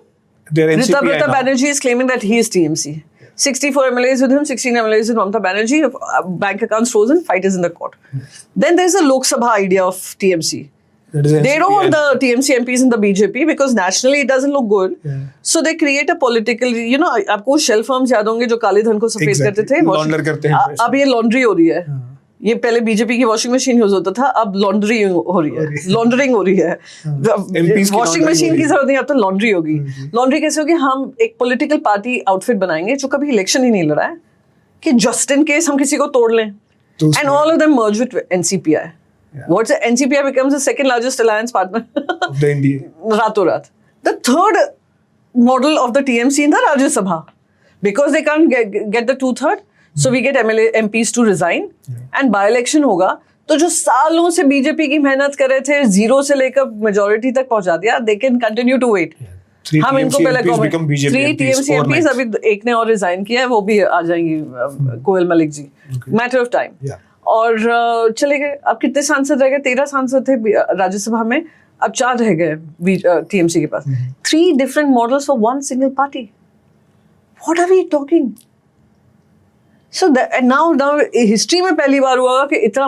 They're NCPI now. Banerjee is claiming that he is TMC. 64 MLAs with him, 16 MLAs with Mamata Banerjee, bank accounts frozen, fight is in the court. Then there's a Lok Sabha idea of TMC. That is They don't want NCPI. the TMC MPs in the BJP because nationally it doesn't look good. Yeah. So they create a political, आपको shell firms याद होंगे जो काले धन को सफेद Exactly. करते थे. Launder करते हैं पैसे. अब ये laundry हो रही है. ये पहले बीजेपी की वॉशिंग मशीन यूज होता था, अब लॉन्ड्री हो रही है, लॉन्ड्रिंग हो रही है. वॉशिंग मशीन की जरूरत नहीं, अब तो लॉन्ड्री होगी. लॉन्ड्री कैसे होगी? हम एक पॉलिटिकल पार्टी आउटफिट बनाएंगे जो कभी इलेक्शन ही नहीं लड़ा है, कि जस्ट इन केस हम किसी को तोड़ लें. And all of them merge with NCPI. What's NCPI becomes the second largest alliance partner. Of the NDA. Rato Rat. The third model of the TMC in the Rajya Sabha. Because they can't get the 2/3, so we get MPs to resign. And by-election होगा, तो जो सालों से BJP की मेहनत कर रहे थे, जीरो से लेकर majority तक पहुंचा दिया, they can continue to wait. हम इनको पहले three TMC MPs अभी एक ने और resign किया है, वो भी आ जाएंगी, कोयल Malik ji. Matter of time. Yeah. और चले गए. अब कितने सांसद रह गए? 13 सांसद थे राज्यसभा में, अब 4 रह गए टीएमसी के पास. 3 different models for one single party. What are we talking? So and now history में पहली बार हुआ कि इतना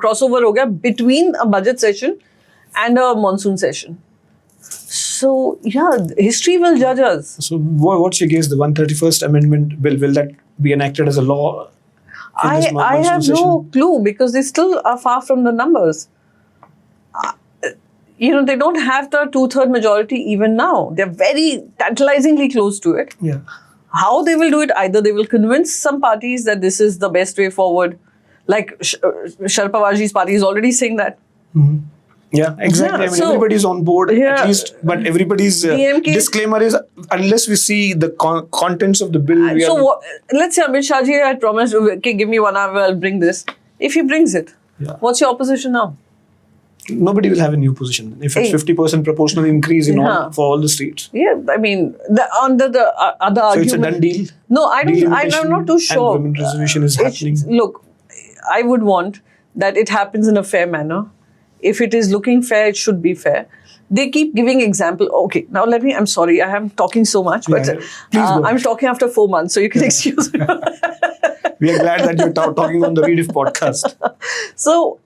crossover हो गया between a budget session and a monsoon session. So yeah, history will judge us. So what's your guess? The 131st Amendment bill, will that be enacted as a law? I have no clue because they still are far from the numbers. They don't have the 2/3 majority even now. They're very tantalizingly close to it. Yeah. How they will do it, either they will convince some parties that this is the best way forward. Like Sharad Pawarji's party is already saying that. Mm-hmm. Yeah, exactly. Yeah, I mean, everybody's on board at least, but everybody's disclaimer is unless we see the contents of the bill. Let's say Amit Shah ji had promised, okay, give me 1 hour, I'll bring this. If he brings it, what's your opposition now? Nobody will have a new position. If it's 50% proportional increase for all the streets. Yeah, I mean, the other argument. So it's a done deal? No, I'm not too sure. And women reservation is happening. Look, I would want that it happens in a fair manner. If it is looking fair, it should be fair. They keep giving example. Okay, now I'm sorry, I am talking so much, but I'm talking after 4 months, so you can excuse me. We are glad that you're talking on the Rediff podcast. So,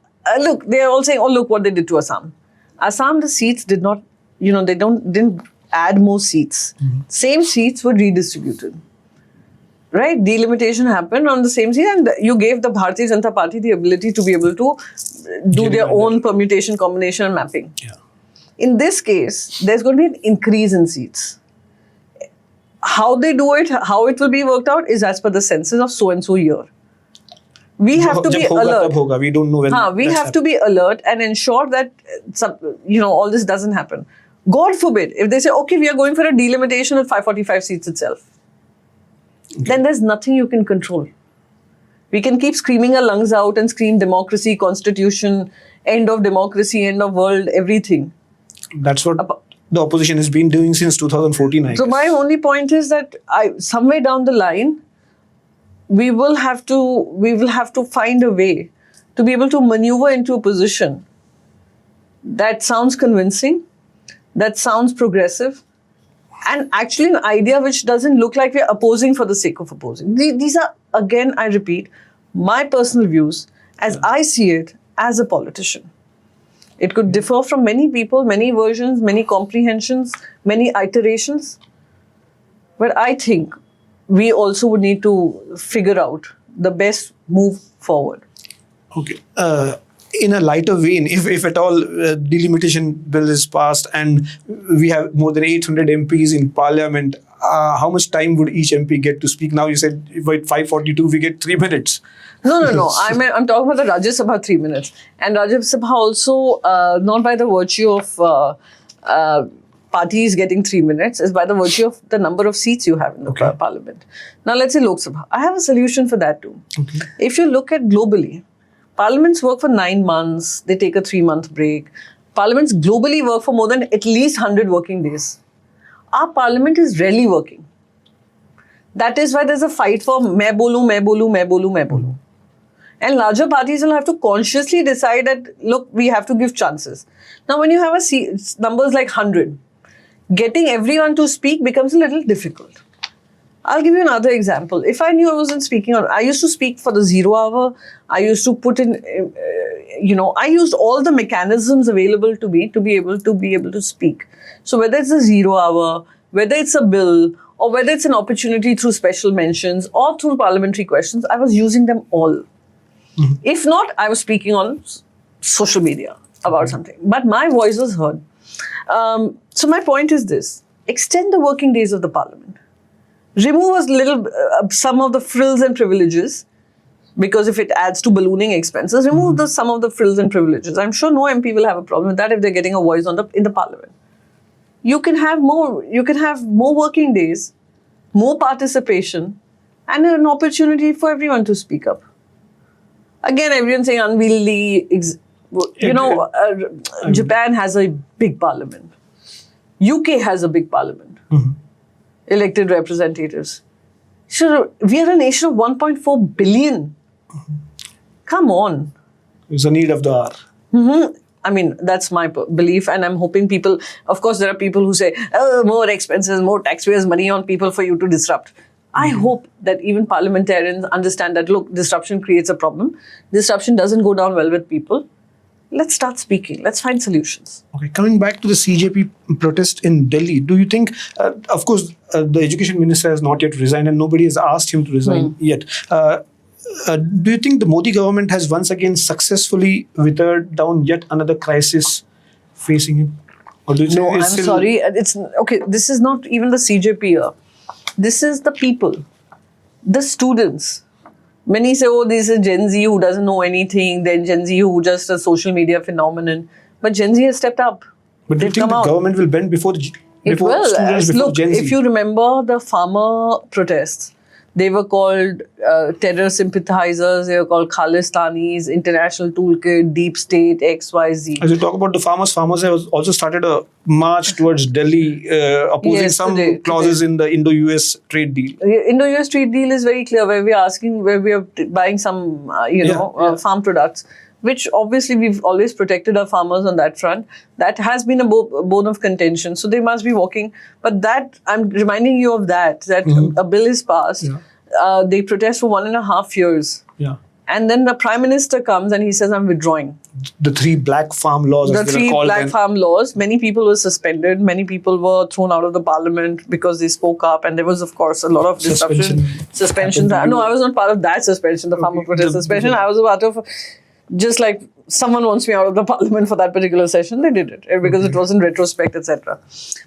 look, they are all saying, oh, look what they did to Assam. Assam, the seats did not, they didn't add more seats. Same seats were redistributed. right? Delimitation happened on the same seat, and you gave the Bharatiya Janata Party the ability to be able to do their own permutation, combination, and mapping. Yeah. In this case, there's going to be an increase in seats. How they do it, how it will be worked out is as per the census of so and so year. We have to be Jab hoga, alert. tab hoga. We don't know when. We have to be alert and ensure that all this doesn't happen. God forbid, if they say, okay, we are going for a delimitation at 545 seats itself, then there's nothing you can control. We can keep screaming our lungs out and scream democracy, constitution, end of democracy, end of world, everything. That's what the opposition has been doing since 2014, I So guess. my only point is that somewhere down the line, we will have to find a way to be able to maneuver into a position that sounds convincing, that sounds progressive, and actually an idea which doesn't look like we're opposing for the sake of opposing. These are, again, I repeat, my personal views as I see it as a politician. It could differ from many people, many versions, many comprehensions, many iterations. But I think we also would need to figure out the best move forward. Okay. In a lighter vein, if at all delimitation bill is passed and we have more than 800 MPs in parliament, how much time would each MP get to speak? Now you said by 5:42 we get 3 minutes. No. I'm talking about the Rajya Sabha 3 minutes. And Rajya Sabha also, not by the virtue of parties getting 3 minutes, is by the virtue of the number of seats you have in the parliament. Now let's say Lok Sabha. I have a solution for that too. Okay. If you look at globally, parliaments work for 9 months, they take a 3-month break. Parliaments globally work for more than at least 100 working days. Our parliament is rarely working. That is why there's a fight for main bolu, main bolu, main bolu, main bolu. And larger parties will have to consciously decide that, look, we have to give chances. Now, when you have numbers like 100, getting everyone to speak becomes a little difficult. I'll give you another example. If I knew I wasn't speaking I used to speak for the 0 hour. I used to put in, I used all the mechanisms available to me to be able to speak. So whether it's a 0 hour, whether it's a bill, or whether it's an opportunity through special mentions or through parliamentary questions, I was using them all. Mm-hmm. If not, I was speaking on social media about something. But my voice was heard. So my point is this. Extend the working days of the parliament. Remove some of the frills and privileges, because if it adds to ballooning expenses, remove some of the frills and privileges. I'm sure no MP will have a problem with that if they're getting a voice in the parliament. You can have more working days, more participation, and an opportunity for everyone to speak up. Again, everyone's saying unwieldy. Japan has a big parliament. UK has a big parliament. Mm-hmm. Elected representatives. So we are a nation of 1.4 billion. Mm-hmm. Come on. It's a need of the hour. Mm-hmm. I mean, that's my belief, and I'm hoping people, of course, there are people who say, oh, more expenses, more taxpayers' money on people for you to disrupt. I hope that even parliamentarians understand that, look, disruption creates a problem. Disruption doesn't go down well with people. Let's start speaking. Let's find solutions. Okay, coming back to the CJP protest in Delhi, do you think, of course, the education minister has not yet resigned and nobody has asked him to resign yet. Do you think the Modi government has once again successfully withered down yet another crisis facing him? Or do you No, I'm sorry. This is not even the CJP here. This is the people, the students. Many say, oh, this is Gen Z who doesn't know anything, then Gen Z who just a social media phenomenon. But Gen Z has stepped up. But do you think the government will bend before students, before Gen Z? If you remember the farmer protests, they were called terror sympathizers, they were called Khalistanis, International Toolkit, Deep State, XYZ. As you talk about the farmers have also started a march towards Delhi opposing some clauses in the Indo-US trade deal. Indo-US trade deal is very clear, where we are buying some, farm products, which obviously we've always protected our farmers on that front. That has been a bone of contention. So they must be walking. But that, I'm reminding you of that a bill is passed. Yeah. They protest for 1.5 years. Yeah. And then the Prime Minister comes and he says, I'm withdrawing. The 3 black farm laws, The as they were 3 called black then. farm laws, many people were suspended, many people were thrown out of the parliament because they spoke up, and there was, of course, a lot of disruption. Suspensions. happened to No, you. I was not part of that suspension, the farmer protest suspension. I was a part of, just like someone wants me out of the parliament for that particular session, they did it because it was in retrospect, etc.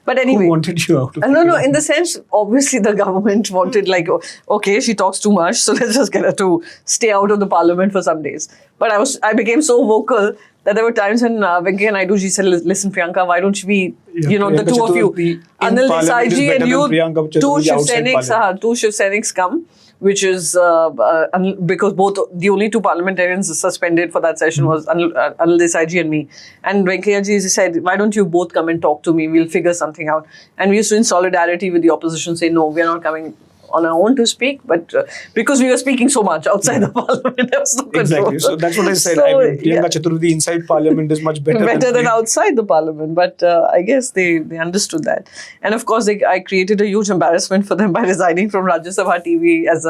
But anyway. Who wanted you out of No, in the sense, obviously the government wanted, like, okay, she talks too much, so let's just get her to stay out of the parliament for some days. But I became so vocal that there were times when Venkaiah Naidu ji said, listen, Priyanka, why don't we, the Priyanka two of you, Chaturvedi in Anil parliament is Desai ji better and than you, Priyanka two Chaturvedi Shiv outside Sainiks, parliament. two Shiv Sainiks come, which is because both the only 2 parliamentarians suspended for that session was Anil Desai ji and me. And Venkaiah ji said, why don't you both come and talk to me? We'll figure something out. And we used to, in solidarity with the opposition, say, no, we're not coming on our own to speak, but because we were speaking so much outside the parliament, there was no control. Exactly. So that's what I said. So, Priyanka Chaturvedi inside parliament is much better than outside the parliament. But I guess they understood that. And of course, I created a huge embarrassment for them by resigning from Rajya Sabha TV as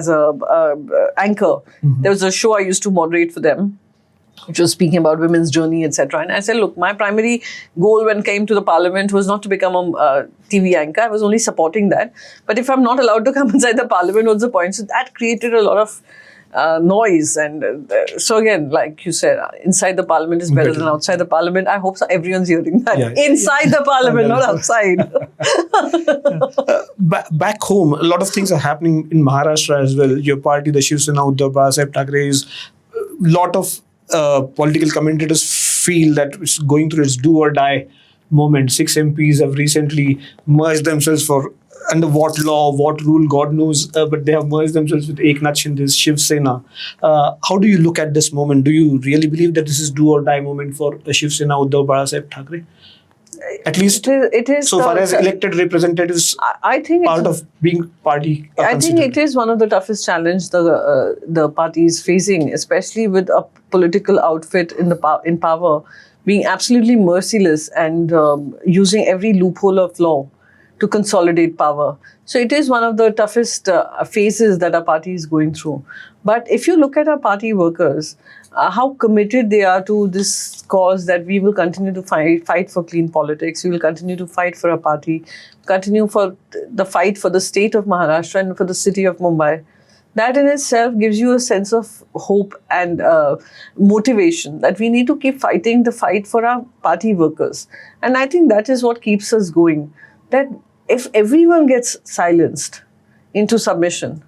a anchor. There was a show I used to moderate for them, which was speaking about women's journey, etc. And I said, look, my primary goal when came to the parliament was not to become a TV anchor. I was only supporting that. But if I'm not allowed to come inside the parliament, what's the point? So that created a lot of noise. And so again, like you said, inside the parliament is better than outside the parliament. I hope so everyone's hearing that. Yeah. Inside the parliament, not outside. Back home, a lot of things are happening in Maharashtra as well. Your party, the Shiv Sena, Uddhav Thackeray, is a lot of political commentators feel that it's going through its do or die moment. 6 MPs have recently merged themselves for under what law, what rule, God knows, but they have merged themselves with Eknath Shinde's Shiv Sena. How do you look at this moment? Do you really believe that this is do or die moment for Shiv Sena, Uddhav Thackeray? At least it is so far as elected representatives, I think part of being party. I think it is one of the toughest challenges the party is facing, especially with a political outfit in power being absolutely merciless and using every loophole of law to consolidate power. So it is one of the toughest phases that our party is going through. But if you look at our party workers, how committed they are to this cause, that we will continue to fight for clean politics, we will continue to fight for our party, continue for the fight for the state of Maharashtra and for the city of Mumbai. That in itself gives you a sense of hope and motivation that we need to keep fighting the fight for our party workers. And I think that is what keeps us going. That if everyone gets silenced into submission,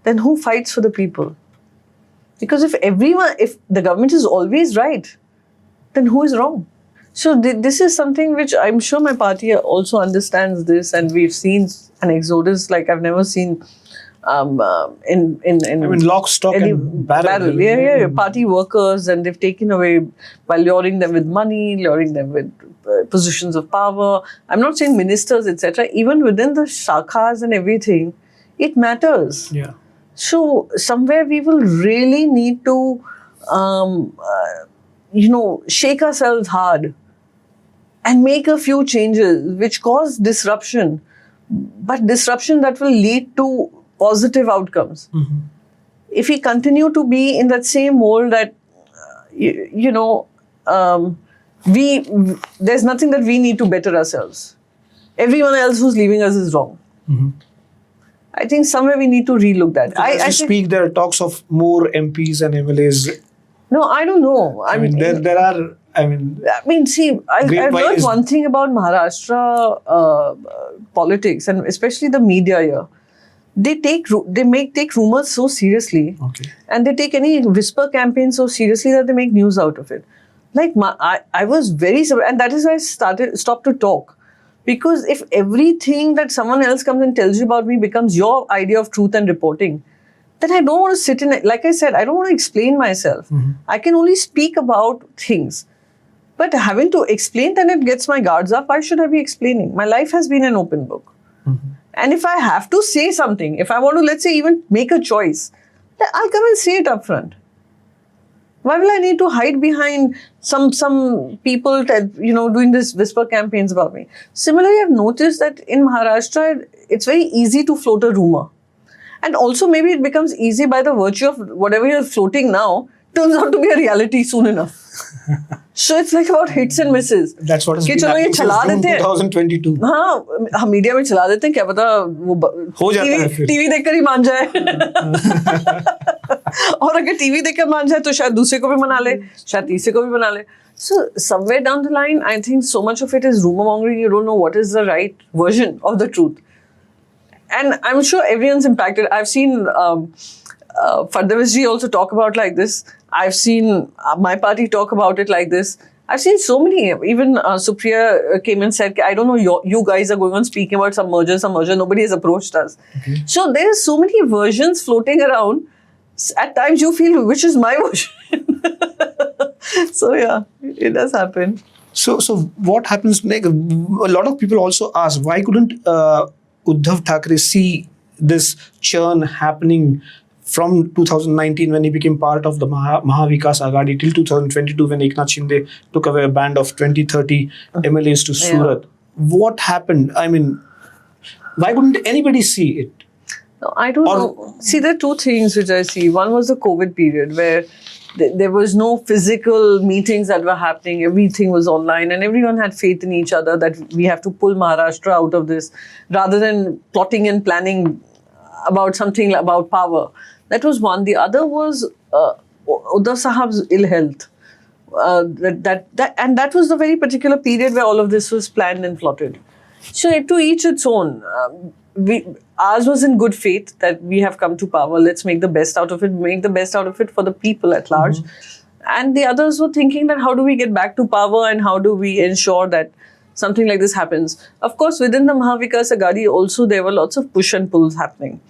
then who fights for the people? Because if the government is always right, then who is wrong? So this is something which I'm sure my party also understands this, and we've seen an exodus like I've never seen in lock, stock and barrel. Yeah. Party workers, and they've taken away by luring them with money, luring them with positions of power. I'm not saying ministers, etc. Even within the shakhas and everything, it matters. Yeah. So somewhere we will really need to, shake ourselves hard and make a few changes which cause disruption, but disruption that will lead to positive outcomes. Mm-hmm. If we continue to be in that same mold that, there's nothing that we need to better ourselves. Everyone else who's leaving us is wrong. Mm-hmm. I think somewhere we need to relook that. As you speak, there are talks of more MPs and MLAs. No, I don't know. I mean, there are. See, I've learned one thing about Maharashtra politics, and especially the media here. They take rumours so seriously, and they take any whisper campaign so seriously that they make news out of it. Like I was very surprised, and that is why I stopped to talk. Because if everything that someone else comes and tells you about me becomes your idea of truth and reporting, then I don't want to sit in it. Like I said, I don't want to explain myself. Mm-hmm. I can only speak about things. But having to explain, then it gets my guards up. Why should I be explaining? My life has been an open book. Mm-hmm. And if I have to say something, if I want to, let's say, even make a choice, then I'll come and say it up front. Why will I need to hide behind some people doing this whisper campaigns about me? Similarly, I've noticed that in Maharashtra, it's very easy to float a rumor. And also maybe it becomes easy by the virtue of whatever you're floating now turns out to be a reality soon enough. So it's like about hits and misses. That's what has कि been चलो ये happening since चला June देते हैं 2022. हाँ हम media में चला देते हैं क्या पता वो हो जाता है फिर. टीवी देखकर ही मान जाए और अगर टीवी देखकर मान जाए तो शायद दूसरे को भी मना ले शायद तीसरे को भी मना ले. So somewhere down the line I think so much of it is rumor mongering. You don't know what is the right version of the truth, and I'm sure everyone's impacted. I've seen Fadnavis ji also talk about like this. I've seen my party talk about it like this. I've seen so many. Even Supriya came and said, I don't know, you guys are going on speaking about some merger. Nobody has approached us. Okay. So there's so many versions floating around. At times you feel, which is my version? So yeah, it does happen. So what happens next? A lot of people also ask, why couldn't Uddhav Thackeray see this churn happening from 2019 when he became part of the Mahavikas Aghadi till 2022 when Eknath Shinde took away a band of 20-30 MLAs to Surat? What happened? I mean, why couldn't anybody see it? No, I don't know. See, there are two things which I see. One was the COVID period where there was no physical meetings that were happening. Everything was online and everyone had faith in each other that we have to pull Maharashtra out of this rather than plotting and planning about something about power. That was one. The other was Uddhav Sahab's ill health. And that was the very particular period where all of this was planned and plotted. So to each its own. Ours was in good faith that we have come to power. Let's make the best out of it. Make the best out of it for the people at large. And the others were thinking that how do we get back to power and how do we ensure that something like this happens. Of course, within the Mahavikas Aghadi also there were lots of push and pulls happening.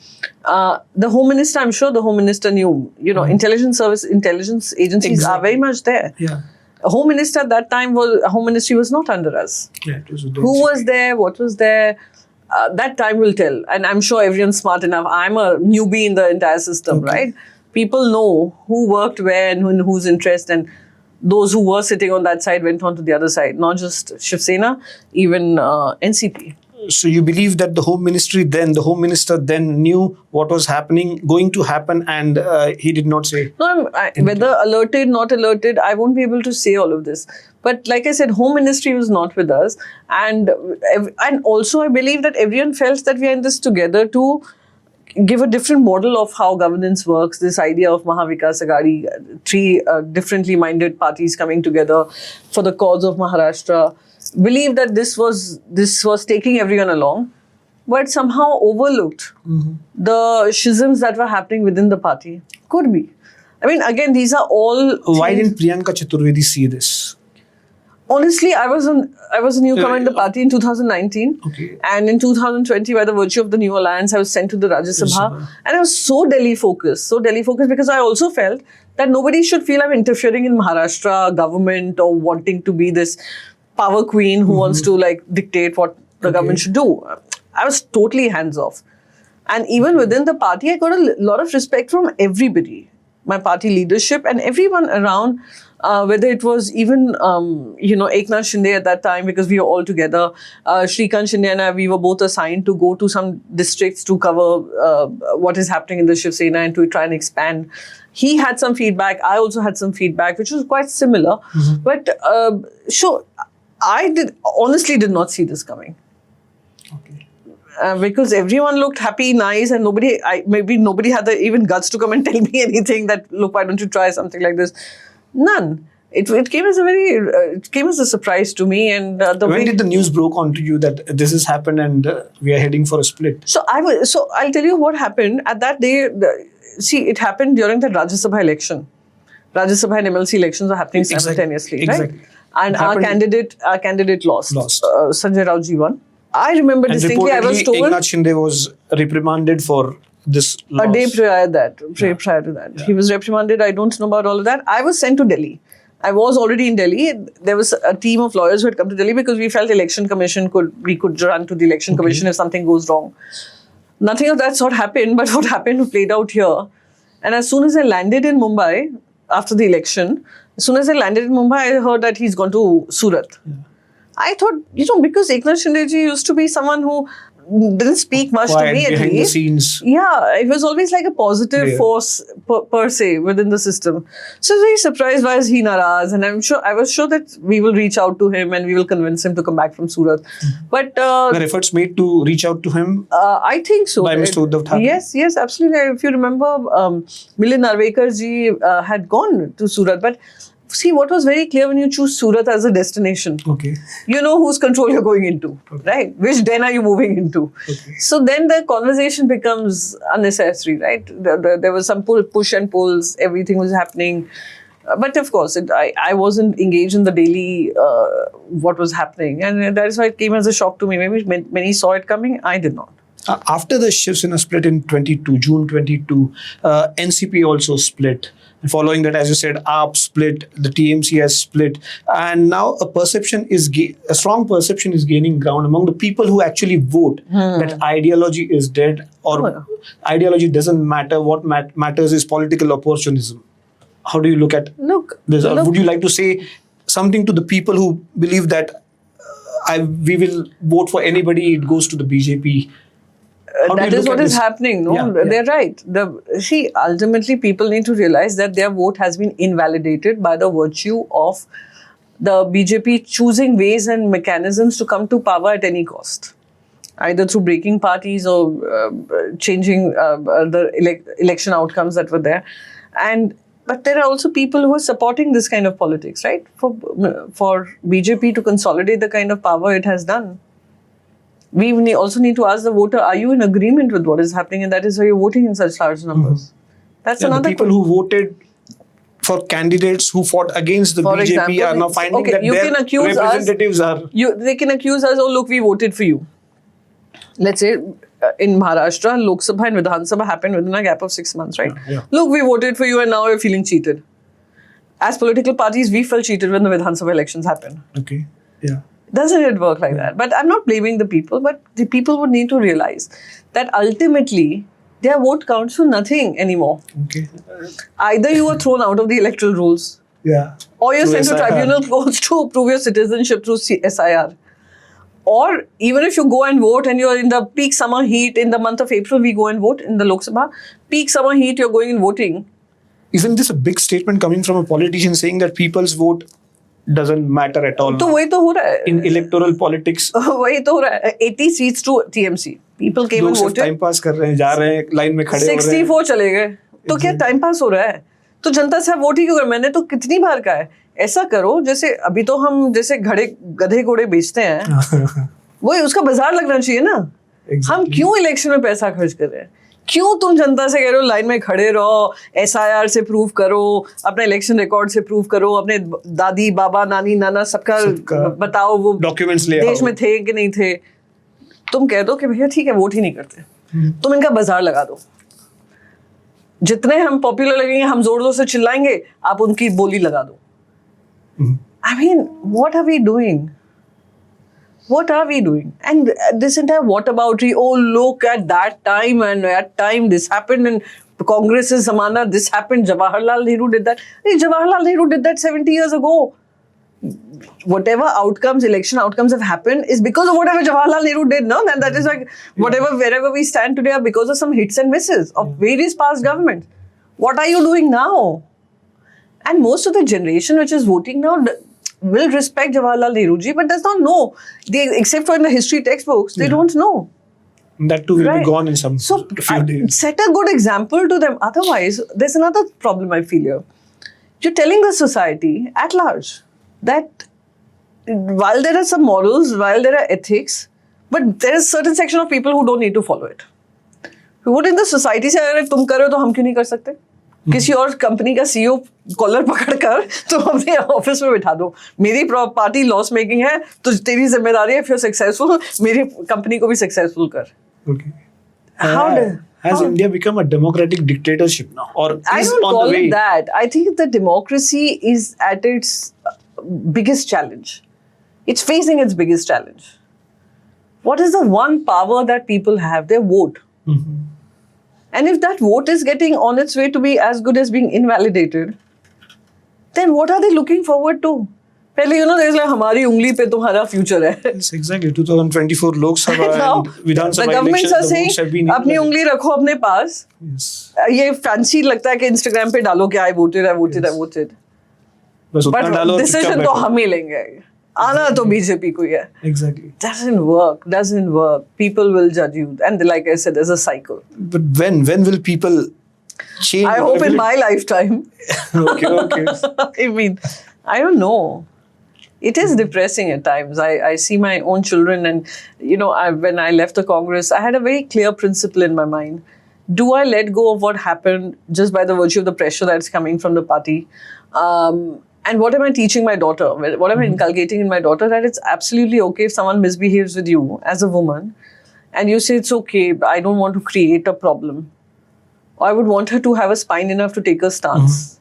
The Home Minister, I'm sure the Home Minister knew, intelligence agencies are very much there. Yeah. Home Minister at that time Home Ministry was not under us. Yeah, it was who was there? What was there? That time will tell. And I'm sure everyone's smart enough. I'm a newbie in the entire system, right? People know who worked where and in whose interest, and those who were sitting on that side went on to the other side, not just Shiv Sena, even NCP. So you believe that the Home Minister then knew what was going to happen, and he did not say? No, whether alerted, not alerted, I won't be able to say all of this. But like I said, Home Ministry was not with us. And also I believe that everyone felt that we are in this together to give a different model of how governance works. This idea of Mahavikas Aghadi, three differently minded parties coming together for the cause of Maharashtra. Believe that this was taking everyone along, but somehow overlooked the schisms that were happening within the party. Could be. I mean, again, these are all. Why didn't Priyanka Chaturvedi see this? Honestly, I was a newcomer in the party in 2019. Okay. And in 2020, by the virtue of the new alliance, I was sent to the Rajya Sabha. And I was so Delhi focused because I also felt that nobody should feel I'm interfering in Maharashtra government or wanting to be this power queen who wants to dictate what the government should do. I was totally hands off. And even within the party, I got a lot of respect from everybody. My party leadership and everyone around, whether it was even, Eknath Shinde at that time, because we were all together. Shrikant Shinde and I, we were both assigned to go to some districts to cover what is happening in the Shiv Sena and to try and expand. He had some feedback. I also had some feedback, which was quite similar. But I honestly did not see this coming. Because everyone looked happy, nice, and nobody had the even guts to come and tell me anything that, look, why don't you try something like this? None. It came as a surprise to me. And when did the news broke onto you that this has happened and we are heading for a split? So I'll tell you what happened at that day. It happened during the Rajya Sabha election. Rajya Sabha and MLC elections are happening simultaneously, right? And our candidate lost. Sanjay Rautji won. I remember distinctly, I was told... Eknath Shinde was reprimanded for this loss. A day prior to that. He was reprimanded. I don't know about all of that. I was sent to Delhi. I was already in Delhi. There was a team of lawyers who had come to Delhi because we felt election commission we could run to the election commission if something goes wrong. Nothing of that sort happened, but what happened played out here. And as soon as I landed in Mumbai, after the election, I heard that he's gone to Surat. I thought, because Eknath Shinde ji used to be someone who didn't speak much quiet to me at behind the least. scenes. Yeah, it was always like a positive Yeah. force per se within the system. So I was very surprised why is he naraz, and I was sure that we will reach out to him and we will convince him to come back from Surat. But Were efforts made to reach out to him I think so. by Mr. Uddhav Thackeray? Yes, absolutely. If you remember, Milind Narvekar ji had gone to Surat, but see, what was very clear when you choose Surat as a destination, Okay. you know whose control you're going into, right? Which den are you moving into? Okay. So then the conversation becomes unnecessary, right? There was some push and pulls, everything was happening. But of course, I wasn't engaged in the daily what was happening. And that is why it came as a shock to me. Maybe many saw it coming. I did not. After the Shiv Sena split in June 22, NCP also split. And following that, as you said, AAP split, the TMC has split. And now a strong perception is gaining ground among the people who actually vote that ideology is dead or ideology doesn't matter. What matters is political opportunism. How do you look at this? Or would you like to say something to the people who believe that we will vote for anybody, it goes to the BJP? That is what is happening. No, Yeah. they're right. See, ultimately, people need to realize that their vote has been invalidated by the virtue of the BJP choosing ways and mechanisms to come to power at any cost, either through breaking parties or changing the election outcomes that were there. But there are also people who are supporting this kind of politics, right? For BJP to consolidate the kind of power it has done. We also need to ask the voter, are you in agreement with what is happening? And that is why you're voting in such large numbers. That's another the people who voted for candidates who fought against the For BJP example, are now finding that you their can accuse representatives are... They can accuse us, oh look, we voted for you. Let's say in Maharashtra, Lok Sabha and Vidhan Sabha happened within a gap of 6 months, right? Yeah. Look, we voted for you and now you're feeling cheated. As political parties, we felt cheated when the Vidhan Sabha elections happened. Okay, yeah. Doesn't it work like that? But I'm not blaming the people, but the people would need to realize that ultimately their vote counts for nothing anymore. Okay. Either you were thrown out of the electoral rolls, Yeah. or you're Through sent to SIR. tribunal courts to prove your citizenship through SIR. Or even if you go and vote and you're in the peak summer heat, in the month of April, we go and vote in the Lok Sabha. Peak summer heat, you're going and voting. Isn't this a big statement coming from a politician saying that people's vote doesn't matter at all तो वही तो हो रहा है. in electoral politics? वही तो हो रहा है. 80 seats to TMC. People came लोग and सिर्फ voted. टाइम पास कर रहे हैं, जा रहे हैं, लाइन में खड़े हो रहे हैं. 64 चले गए. तो क्या टाइम पास हो रहा है? तो जनता से वोट ही क्यों कर? मैंने तो कितनी बार कहा है, ऐसा करो जैसे अभी तो हम जैसे गधे घोड़े बेचते हैं, वही उसका बाजार लगना चाहिए ना. हम क्यों इलेक्शन में पैसा खर्च कर रहे हैं? क्यों तुम जनता से कह रहे हो लाइन में खड़े रहो, SIR से प्रूव करो, अपने इलेक्शन रिकॉर्ड से प्रूव करो, अपने दादी बाबा नानी नाना सबका बताओ वो डॉक्यूमेंट्स ले देश में थे कि नहीं थे. तुम कह दो कि भैया ठीक है वोट ही नहीं करते, तुम इनका बाजार लगा दो. जितने हम पॉपुलर लगेंगे, हम जोर जोर से चिल्लाएंगे, आप उनकी बोली लगा दो. I mean, what are we doing? What are we doing? And this entire whataboutery, oh look at that time and at time this happened and Congress's zamana, this happened, Jawaharlal Nehru did that. Hey, Jawaharlal Nehru did that 70 years ago. Whatever outcomes, election outcomes have happened is because of whatever Jawaharlal Nehru did, no? And that is like whatever, wherever we stand today are because of some hits and misses of various past governments. What are you doing now? And most of the generation which is voting now will respect Jawaharlal Nehru ji, but does not know. Except for in the history textbooks, they don't know. That too will be gone in some few days. Set a good example to them. Otherwise, there's another problem I feel here. You're telling the society at large that while there are some morals, while there are ethics, but there is a certain section of people who don't need to follow it. Would in the society say, अगर तुम करो तो हम क्यों नहीं कर सकते? किसी और कंपनी का CEO कॉलर पकड़कर तो अपने ऑफिस में बिठा दो. मेरी पार्टी लॉस मेकिंग है तो तेरी जिम्मेदारी है, if you're successful मेरी कंपनी को भी सक्सेसफुल कर. Okay. Has India become a democratic dictatorship now, or I is don't on call the way? it that. I think the democracy is at its biggest challenge. It's facing its biggest challenge. What is the one power that people have? Their vote. Mm-hmm. And if that vote is getting on its way to be as good as being invalidated, then what are they looking forward to? पहले there's like हमारी उंगली पे तुम्हारा future है. Yes, exactly. 2024 Lok Sabha Now, and Vidhan the Sabha governments elections, are the votes have been saying अपनी equal. उंगली रखो अपने पास. Yes. ये fancy लगता है कि Instagram पे डालो कि I voted. Yes. बस उतना But डालो और decision चुपचाप तो बैठो. हम ही लेंगे. आना तो BJP को ही है. Exactly. Doesn't work. People will judge you. And like I said, there's a cycle. But when will people change? I hope in my lifetime. Okay. I mean, I don't know. It is depressing at times. I see my own children, and when I left the Congress, I had a very clear principle in my mind. Do I let go of what happened just by the virtue of the pressure that's coming from the party? And what am I teaching my daughter? What am I inculcating in my daughter? That it's absolutely okay if someone misbehaves with you as a woman, and you say it's okay, I don't want to create a problem. Or I would want her to have a spine enough to take a stance.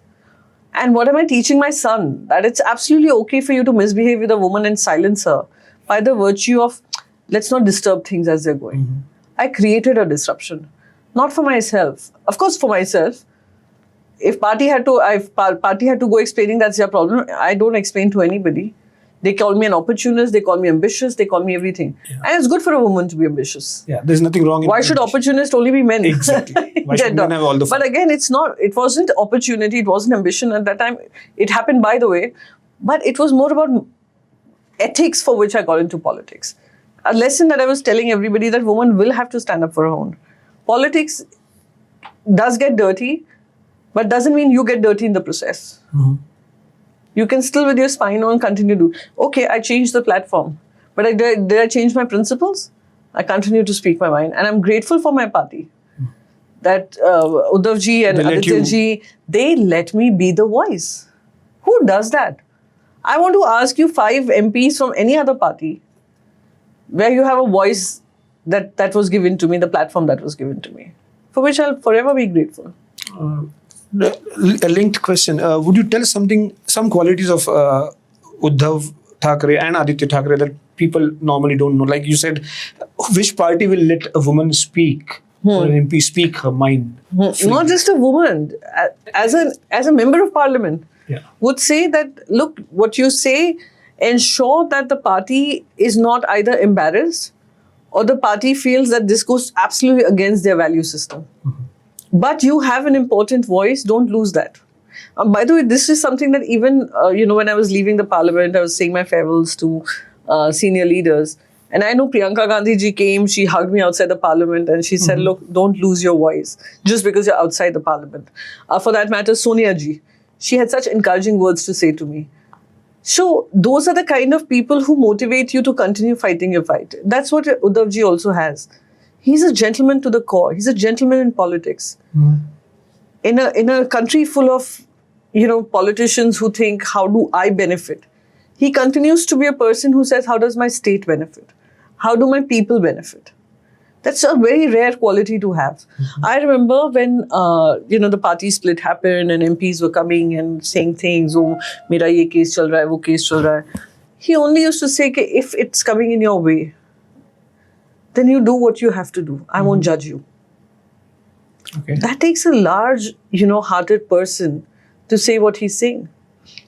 And what am I teaching my son? That it's absolutely okay for you to misbehave with a woman and silence her by the virtue of, let's not disturb things as they're going. I created a disruption. Not for myself. Of course, for myself. If party had to go explaining that's their problem, I don't explain to anybody. They call me an opportunist, they call me ambitious, they call me everything. Yeah. And it's good for a woman to be ambitious. Yeah, there's nothing wrong in Why should opportunists only be men? Exactly. Why should men have all the fun? But again, it wasn't opportunity, it wasn't ambition at that time. It happened, by the way, but it was more about ethics for which I got into politics. A lesson that I was telling everybody that women will have to stand up for her own. Politics does get dirty, but doesn't mean you get dirty in the process. You can still, with your spine on, continue to. Okay, I changed the platform, but did I change my principles? I continue to speak my mind, and I'm grateful for my party. That Uddhav ji and Aditya ji, they let me be the voice. Who does that? I want to ask you 5 MPs from any other party where you have a voice that was given to me, the platform that was given to me, for which I'll forever be grateful. A linked question. Would you tell some qualities of Uddhav Thackeray and Aditya Thackeray that people normally don't know? Like you said, which party will let a woman speak or an MP speak her mind? Not just a woman, as a member of parliament, would say that, look, what you say, ensure that the party is not either embarrassed or the party feels that this goes absolutely against their value system. But you have an important voice, don't lose that. By the way, this is something that even, when I was leaving the parliament, I was saying my farewells to senior leaders. And I know Priyanka Gandhi ji came, she hugged me outside the parliament and she said, look, don't lose your voice just because you're outside the parliament. For that matter, Sonia ji, she had such encouraging words to say to me. So those are the kind of people who motivate you to continue fighting your fight. That's what Uddhav ji also has. He's a gentleman to the core. He's a gentleman in politics. In a country full of, politicians who think, how do I benefit? He continues to be a person who says, how does my state benefit? How do my people benefit? That's a very rare quality to have. I remember when, the party split happened and MPs were coming and saying things, oh, mera ye case chal raha hai, wo case chal raha hai. He only used to say, if it's coming in your way, then you do what you have to do. I won't judge you. Okay. That takes a large, hearted person to say what he's saying.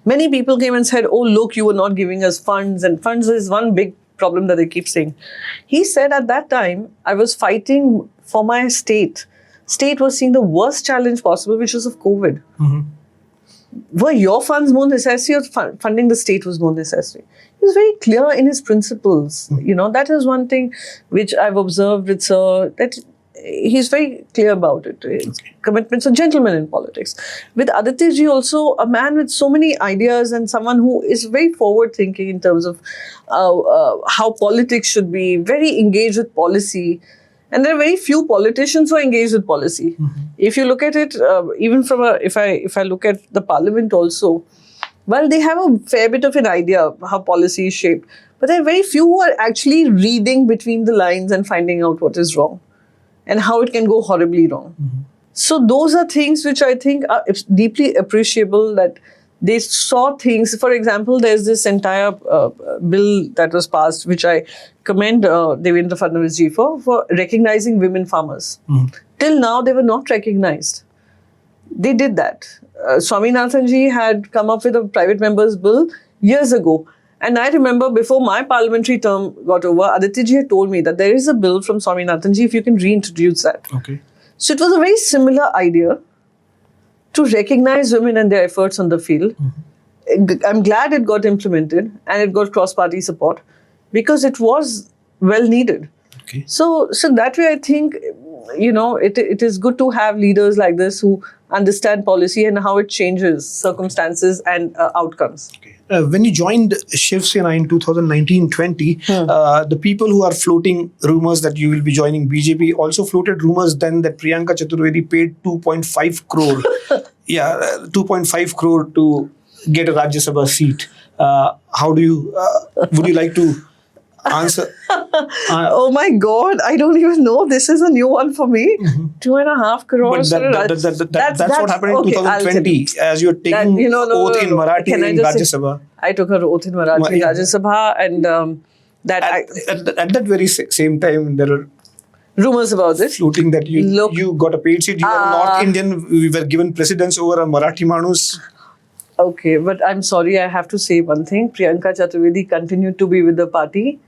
Many people came and said, oh, look, you were not giving us funds. And funds is one big problem that they keep saying. He said at that time, I was fighting for my state. State was seeing the worst challenge possible, which was of COVID. Were your funds more necessary or funding the state was more necessary? He was very clear in his principles. That is one thing which I've observed with Sir, that he's very clear about it. Commitments, a gentleman in politics. With Aditya ji also, a man with so many ideas and someone who is very forward thinking in terms of how politics should be, very engaged with policy. And there are very few politicians who are engaged with policy. If you look at it, even from if I look at the parliament also, well, they have a fair bit of an idea of how policy is shaped. But there are very few who are actually reading between the lines and finding out what is wrong and how it can go horribly wrong. So those are things which I think are deeply appreciable, that they saw things. For example, there's this entire bill that was passed, which I commend Devendra Fadnavis ji for recognizing women farmers. Till now, they were not recognized. They did that. Swaminathan ji had come up with a private member's bill years ago. And I remember before my parliamentary term got over, Aditya ji had told me that there is a bill from Swaminathan ji, if you can reintroduce that. Okay. So it was a very similar idea to recognize women and their efforts on the field. I'm glad it got implemented and it got cross-party support because it was well needed. Okay. So that way, I think, it is good to have leaders like this who understand policy and how it changes circumstances and outcomes. Okay. When you joined Shiv Sena in 2019-20, the people who are floating rumors that you will be joining BJP also floated rumors then that Priyanka Chaturvedi paid 2.5 crore. 2.5 crore to get a Rajya Sabha seat. How do you, would you like to answer? Oh my God, I don't even know. This is a new one for me. 2.5 crores. But that's what happened in 2020 as you're taking oath in Marathi in Rajya Sabha. I took an oath in Marathi in Rajya Sabha, and at that very same time, there were rumors about this. Floating that you got a paid seat. You are North Indian. We were given precedence over a Marathi Manus. Okay, but I'm sorry, I have to say one thing. Priyanka Chaturvedi continued to be with the party,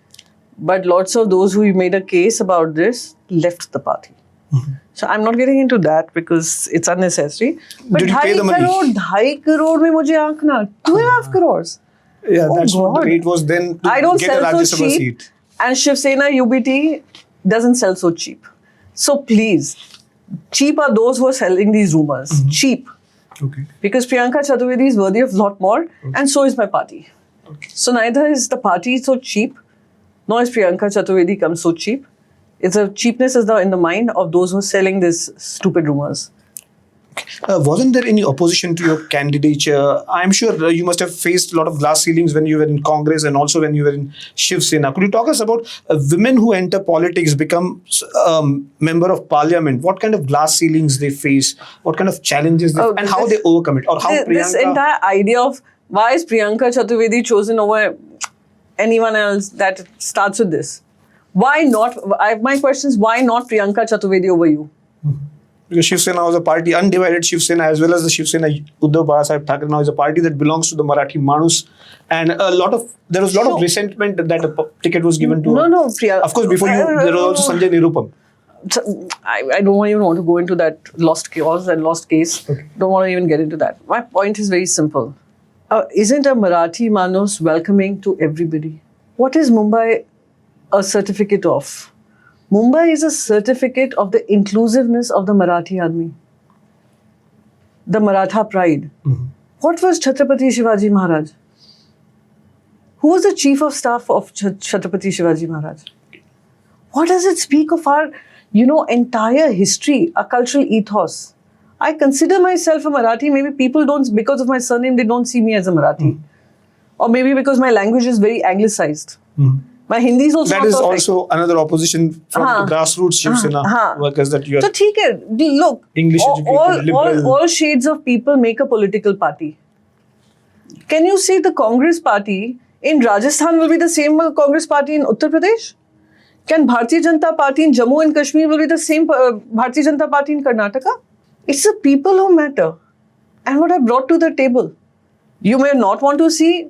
but lots of those who made a case about this left the party. So I'm not getting into that because it's unnecessary. But did you pay the money? 2.5 crore mein mujhe aankna. 2.5 crores. Yeah, that's what the rate was then to I don't get a sell Rajya so Sabha cheap. seat. And Shiv Sena UBT doesn't sell so cheap. So please, cheap are those who are selling these rumors. Cheap. Okay. Because Priyanka Chaturvedi is worthy of a lot more, and so is my party. Okay. So neither is the party so cheap, nor is Priyanka Chaturvedi come so cheap. It's a cheapness is in the mind of those who are selling these stupid rumors. Wasn't there any opposition to your candidature? I'm sure you must have faced a lot of glass ceilings when you were in Congress and also when you were in Shiv Sena. Could you talk us about women who enter politics, become member of parliament? What kind of glass ceilings they face? What kind of challenges they and how they overcome it? Or how this entire idea of why is Priyanka Chaturvedi chosen over anyone else that starts with this? Why not? My question is, why not Priyanka Chaturvedi over you? Because Shiv Sena was a party, undivided Shiv Sena, as well as the Shiv Sena Uddhav Bala Thackeray now is a party that belongs to the Marathi Manus. And there was a lot of resentment that a ticket was given to. No, Priyanka. Of course, before you, there was also Sanjay Nirupam. I don't even want to go into that lost cause and lost case. Okay. Don't want to even get into that. My point is very simple. Isn't a Marathi Manus welcoming to everybody? What is Mumbai a certificate of? Mumbai is a certificate of the inclusiveness of the Marathi army. The Maratha pride. What was Chhatrapati Shivaji Maharaj? Who was the chief of staff of Chhatrapati Shivaji Maharaj? What does it speak of our, entire history, our cultural ethos? I consider myself a Marathi. Maybe people don't, because of my surname, they don't see me as a Marathi. Or maybe because my language is very anglicized. My Hindi is also that not is perfect. also another opposition from the grassroots Shiv Sena workers that you are. So, look, English educated, liberal. all shades of people make a political party. Can you say the Congress party in Rajasthan will be the same Congress party in Uttar Pradesh? Can Bharatiya Janata Party in Jammu and Kashmir will be the same Bharatiya Janata Party in Karnataka? It's the people who matter and what I brought to the table. You may not want to see,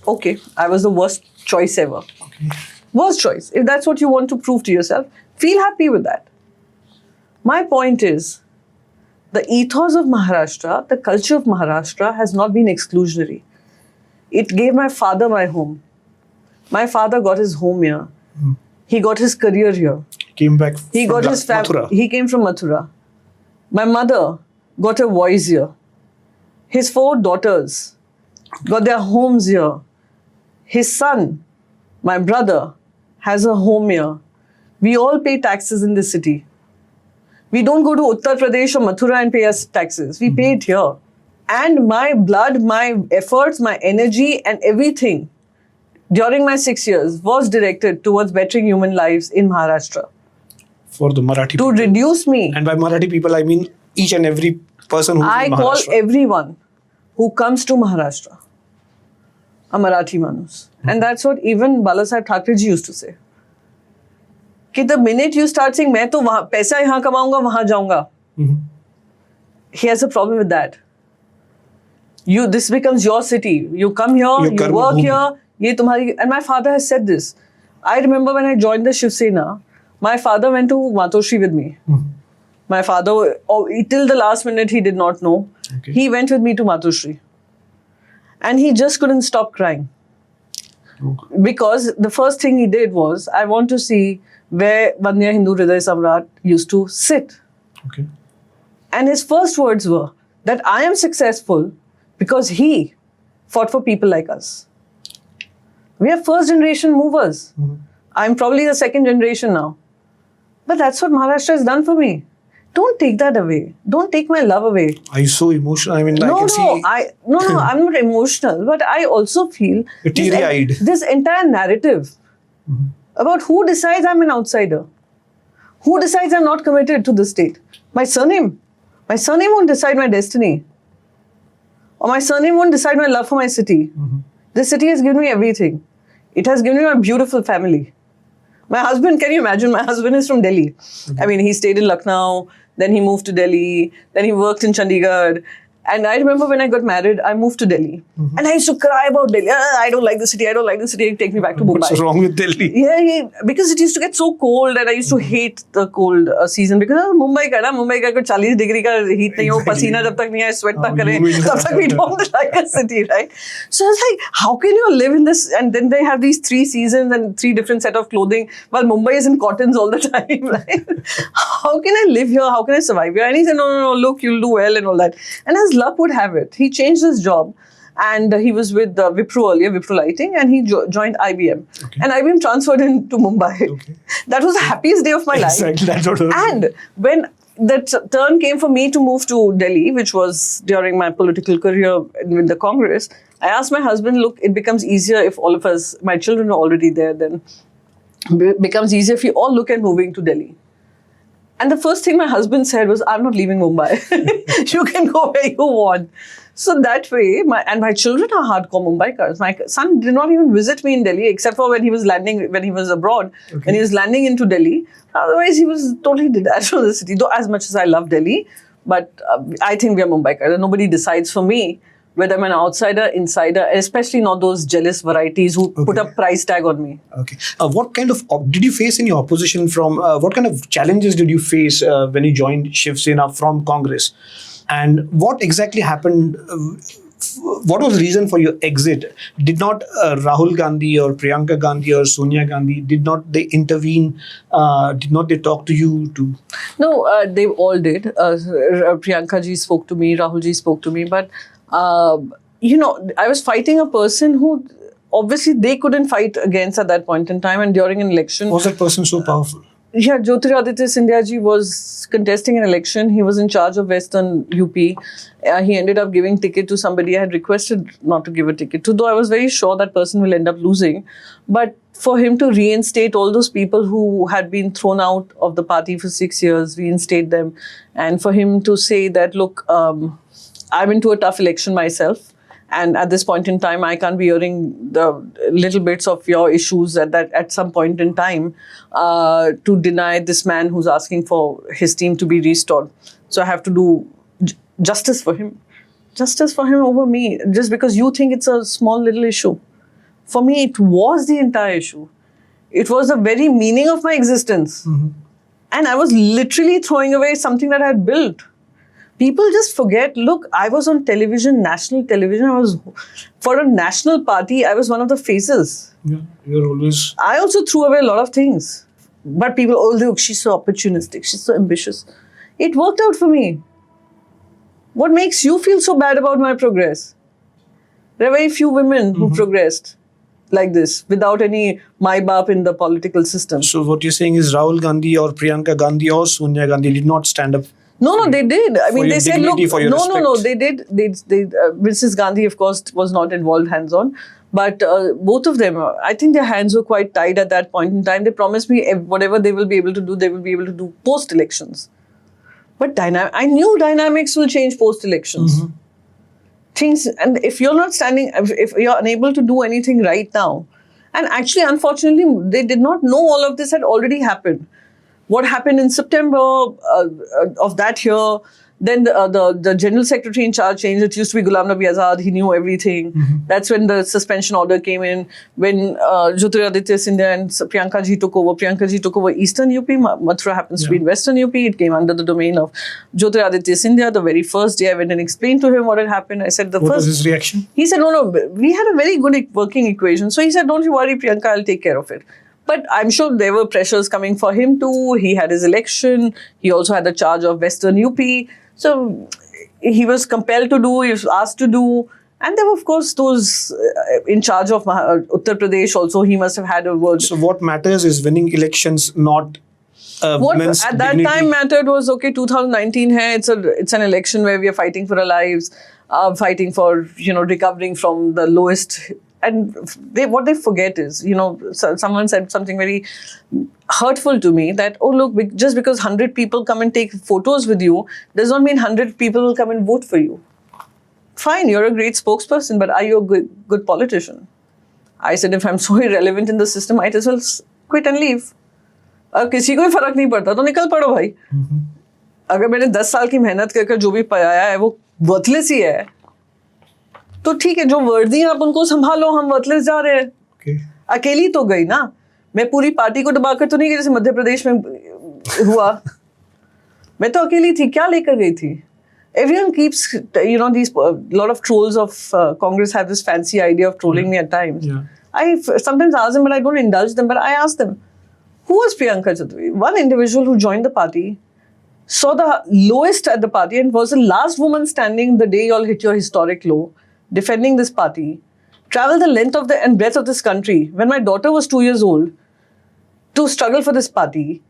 okay, I was the worst choice ever. Okay. Worst choice. If that's what you want to prove to yourself, feel happy with that. My point is, the ethos of Maharashtra, the culture of Maharashtra has not been exclusionary. It gave my father my home. My father got his home here. He got his career here. Came back He got his family. He came from Mathura. My mother got a voice here. His 4 daughters got their homes here. His son, my brother, has a home here. We all pay taxes in this city. We don't go to Uttar Pradesh or Mathura and pay us taxes. We pay it here. And my blood, my efforts, my energy and everything during my 6 years was directed towards bettering human lives in Maharashtra. For the Marathi people. To reduce me. And by Marathi people, I mean each and every person who is in Maharashtra. I call everyone who comes to Maharashtra a Marathi Manus. And that's what even Balasaheb Thackeray ji used to say. Ki the minute you start saying, मैं तो वहाँ पैसा यहाँ कमाऊंगा, वहाँ जाऊंगा. He has a problem with that. This becomes your city. You come here, Your you karma work bhumi. here. Ye tumhari, and my father has said this. I remember when I joined the Shiv Sena, my father went to Matoshri with me. My father, till the last minute, he did not know. Okay. He went with me to Matoshri. And he just couldn't stop crying. Okay. Because the first thing he did was, I want to see where Vanya Hindu Hriday Samrat used to sit. Okay. And his first words were that I am successful because he fought for people like us. We are first generation movers. I'm probably the second generation now. But that's what Maharashtra has done for me. Don't take that away. Don't take my love away. Are you so emotional? I mean, I can see. I'm not emotional, but I also feel You're teary-eyed. this entire narrative about who decides I'm an outsider, who decides I'm not committed to the state. My surname won't decide my destiny, or my surname won't decide my love for my city. This city has given me everything. It has given me my beautiful family. My husband, can you imagine? My husband is from Delhi. I mean, he stayed in Lucknow, then he moved to Delhi, then he worked in Chandigarh. And I remember when I got married, I moved to Delhi. And I used to cry about Delhi. I don't like the city. I don't like the city. Take me back to Mumbai. What's wrong with Delhi? Yeah, because it used to get so cold and I used to hate the cold season because Mumbai ka 40 degree ka heat nahi ho, pasina jab tak nahi aaye, sweat tak kare, tab tak we don't like a city, right? So I was like, how can you live in this? And then they have these 3 seasons and 3 different set of clothing while Mumbai is in cottons all the time, right? How can I live here? How can I survive here? And he said, no, look, you'll do well and all that. And as luck would have it, he changed his job. And he was with Wipro earlier, Wipro Lighting, and he joined IBM. Okay. And IBM transferred him to Mumbai. Okay. That was the happiest day of my life. Exactly, that's what I was And when the turn came for me to move to Delhi, which was during my political career with the Congress, I asked my husband, look, it becomes easier if all of us, my children are already there, then it becomes easier if we all look at moving to Delhi. And the first thing my husband said was, I'm not leaving Mumbai. You can go where you want. So that way, my children are hardcore Mumbaikars. My son did not even visit me in Delhi, except for when he was abroad, when he was landing into Delhi. Otherwise, he was totally detached from the city. Though as much as I love Delhi, but I think we are Mumbaikars. Nobody decides for me whether I'm an outsider, insider, especially not those jealous varieties who put a price tag on me. Okay. What kind of did you face any opposition from? What kind of challenges did you face when you joined Shiv Sena from Congress? And what exactly happened? What was the reason for your exit? Did not Rahul Gandhi or Priyanka Gandhi or Sonia Gandhi, did not they intervene? Did not they talk to you to? No, they all did. Priyanka ji spoke to me, Rahul ji spoke to me. But, I was fighting a person who obviously they couldn't fight against at that point in time. And during an election... Was that person so powerful? Yeah, Jyotiraditya Scindia ji was contesting an election. He was in charge of Western UP. He ended up giving ticket to somebody I had requested not to give a ticket to, though I was very sure that person will end up losing. But for him to reinstate all those people who had been thrown out of the party for 6 years, reinstate them, and for him to say that, look, I'm into a tough election myself. And at this point in time, I can't be hearing the little bits of your issues at some point in time to deny this man who's asking for his team to be restored. So I have to do justice for him. Justice for him over me, just because you think it's a small little issue. For me, it was the entire issue. It was the very meaning of my existence. And I was literally throwing away something that I had built. People just forget, look, I was on television, national television. For a national party, I was one of the faces. Yeah, you're always... I also threw away a lot of things. But people, oh, look, she's so opportunistic. She's so ambitious. It worked out for me. What makes you feel so bad about my progress? There are very few women who progressed like this without any my-bap in the political system. So what you're saying is Rahul Gandhi or Priyanka Gandhi or Sonia Gandhi did not stand up. No, they did. I mean, they said, look, no, they did. Mrs. Gandhi, of course, was not involved hands-on. But both of them, I think their hands were quite tied at that point in time. They promised me whatever they will be able to do, they will be able to do post-elections. But I knew dynamics will change post-elections. Things, and if you're not standing, if you're unable to do anything right now, and actually, unfortunately, they did not know all of this had already happened. What happened in September of that year, Then the general secretary in charge changed. It used to be Ghulam Nabi Azad. He knew everything. That's when the suspension order came in. When Jyotiraditya Scindia and Priyanka ji took over. Priyanka ji took over Eastern UP. Mathura happens to be in Western UP. It came under the domain of Jyotiraditya Scindia. The very first day I went and explained to him what had happened. I said What was his reaction? He said, no, we had a very good working equation. So he said, don't you worry, Priyanka, I'll take care of it. But I'm sure there were pressures coming for him too. He had his election. He also had the charge of Western UP. So he was compelled to do, he was asked to do. And there were, of course, those in charge of Uttar Pradesh also. He must have had a word. So what matters is winning elections, not What men's at that dignity. time mattered was, okay, 2019 hai, it's an election where we are fighting for our lives, fighting for, recovering from the lowest. And what they forget is, someone said something very hurtful to me that, oh, look, just because 100 people come and take photos with you, does not mean 100 people will come and vote for you. Fine, you're a great spokesperson, but are you a good politician? I said, if I'm so irrelevant in the system, I might as well quit and leave. अगर किसी को भी फर्क नहीं पड़ता तो निकल पड़ो भाई. अगर मैंने 10 साल की मेहनत करके जो भी पाया है वो वर्थलेस ही है, तो ठीक है, जो वर्दियां आप उनको संभालो, हम वर्थलेस जा रहे हैं. Okay. अकेली तो गई ना, मैं पूरी पार्टी को दबाकर तो नहीं गई जैसे मध्य प्रदेश में हुआ. मैं तो अकेली थी, क्या लेकर गई थी? Everyone keeps, these lot of trolls of Congress have this fancy idea of trolling me at times. Yeah. I sometimes ask them, but I don't indulge them. But I ask them, who was Priyanka Chaturvedi? One individual who joined the party, saw the lowest at the party, and was the last woman standing the day you all hit your historic low, defending this party, traveled the length of and breadth of this country when my daughter was 2 years old to struggle for this party.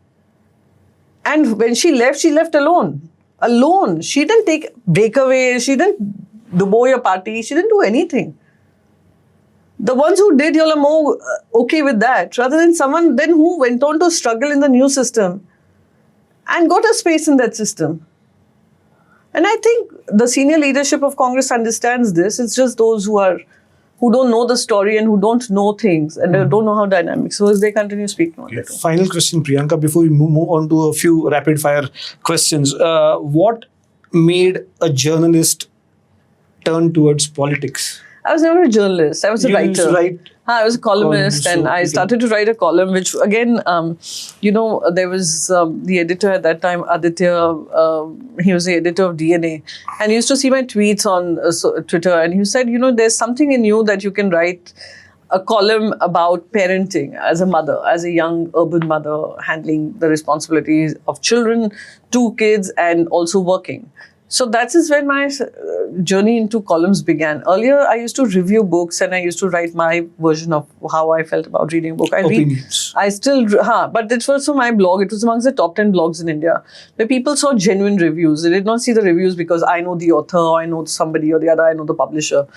And when she left alone. Alone. She didn't take breakaways. She didn't dubo your party. She didn't do anything. The ones who did, you'll are more okay with that, rather than someone then who went on to struggle in the new system and got a space in that system. And I think the senior leadership of Congress understands this. It's just those who don't know the story and who don't know things and don't know how dynamics. So as they continue speaking on it. Final question, Priyanka, before we move on to a few rapid fire questions. What made a journalist turn towards politics? I was never a journalist. I was a writer. You used to write I was a columnist, and I started to write a column, which again, there was the editor at that time, Aditya. He was the editor of DNA, and he used to see my tweets on Twitter, and he said, there's something in you that you can write a column about parenting as a mother, as a young urban mother, handling the responsibilities of children, 2 kids, and also working. So that is when my journey into columns began. Earlier, I used to review books and I used to write my version of how I felt about reading a book. Opinions. But it was also my blog. It was amongst the top 10 blogs in India, where people saw genuine reviews. They did not see the reviews because I know the author, or I know somebody or the other, I know the publisher.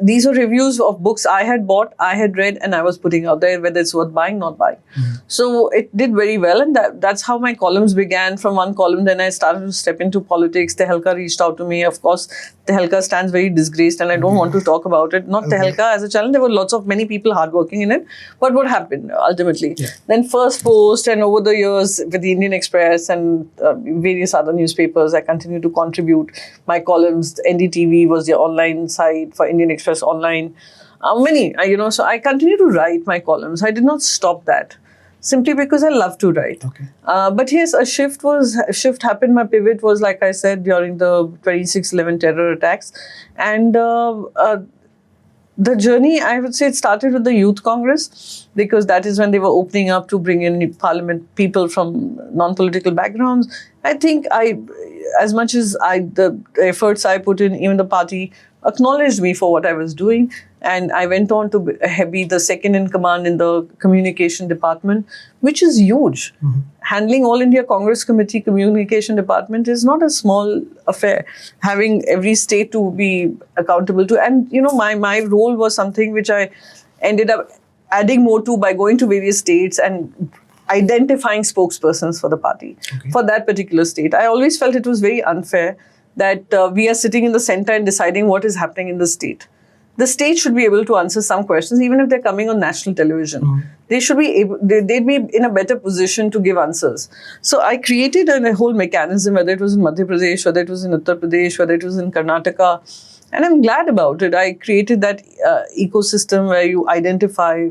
These are reviews of books I had bought, I had read, and I was putting out there, whether it's worth buying, not buying. So it did very well, and that's how my columns began. From one column, then I started to step into politics. Tehelka reached out to me. Of course, Tehelka stands very disgraced, and I don't want to talk about it. Not Tehelka as a challenge. There were many people hardworking in it. But what happened ultimately? Yeah. Then First Post, and over the years with the Indian Express and various other newspapers, I continued to contribute my columns. NDTV was the online site for Indian Express Online. So I continue to write my columns. I did not stop that simply because I love to write. Okay. But yes, a shift happened. My pivot was, like I said, during the 26/11 terror attacks. And the journey, I would say, it started with the Youth Congress, because that is when they were opening up to bring in parliament people from non-political backgrounds. I think as much as the efforts I put in, even the party acknowledged me for what I was doing. And I went on to be the second in command in the communication department, which is huge. Handling All India Congress Committee communication department is not a small affair. Having every state to be accountable to. And, my role was something which I ended up adding more to by going to various states and identifying spokespersons for the party for that particular state. I always felt it was very unfair that we are sitting in the center and deciding what is happening in the state. the state should be able to answer some questions, even if they're coming on national television. They should be able, they'd be in a better position to give answers. So I created a whole mechanism, whether it was in Madhya Pradesh, whether it was in Uttar Pradesh, whether it was in Karnataka, and I'm glad about it. I created that ecosystem where you identify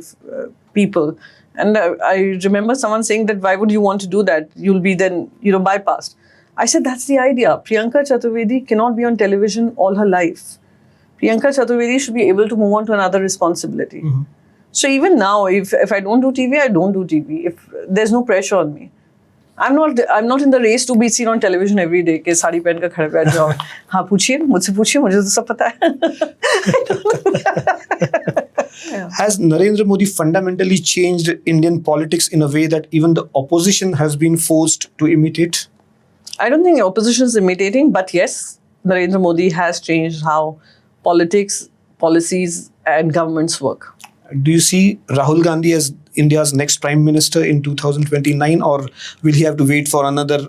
people. And I remember someone saying that, why would you want to do that? You'll be then, bypassed. I said, that's the idea. Priyanka Chaturvedi cannot be on television all her life. Priyanka Chaturvedi should be able to move on to another responsibility. So even now, if I don't do TV, I don't do TV. If there's no pressure on me. I'm not in the race to be seen on television every day. कि साड़ी पहन कर खड़े बैठ जाओ. हाँ पूछिए, मुझसे पूछिए, मुझे तो सब पता है. Has Narendra Modi fundamentally changed Indian politics in a way that even the opposition has been forced to imitate? I don't think opposition is imitating, but yes, Narendra Modi has changed how politics, policies, and governments work. Do you see Rahul Gandhi as India's next Prime Minister in 2029, or will he have to wait for another?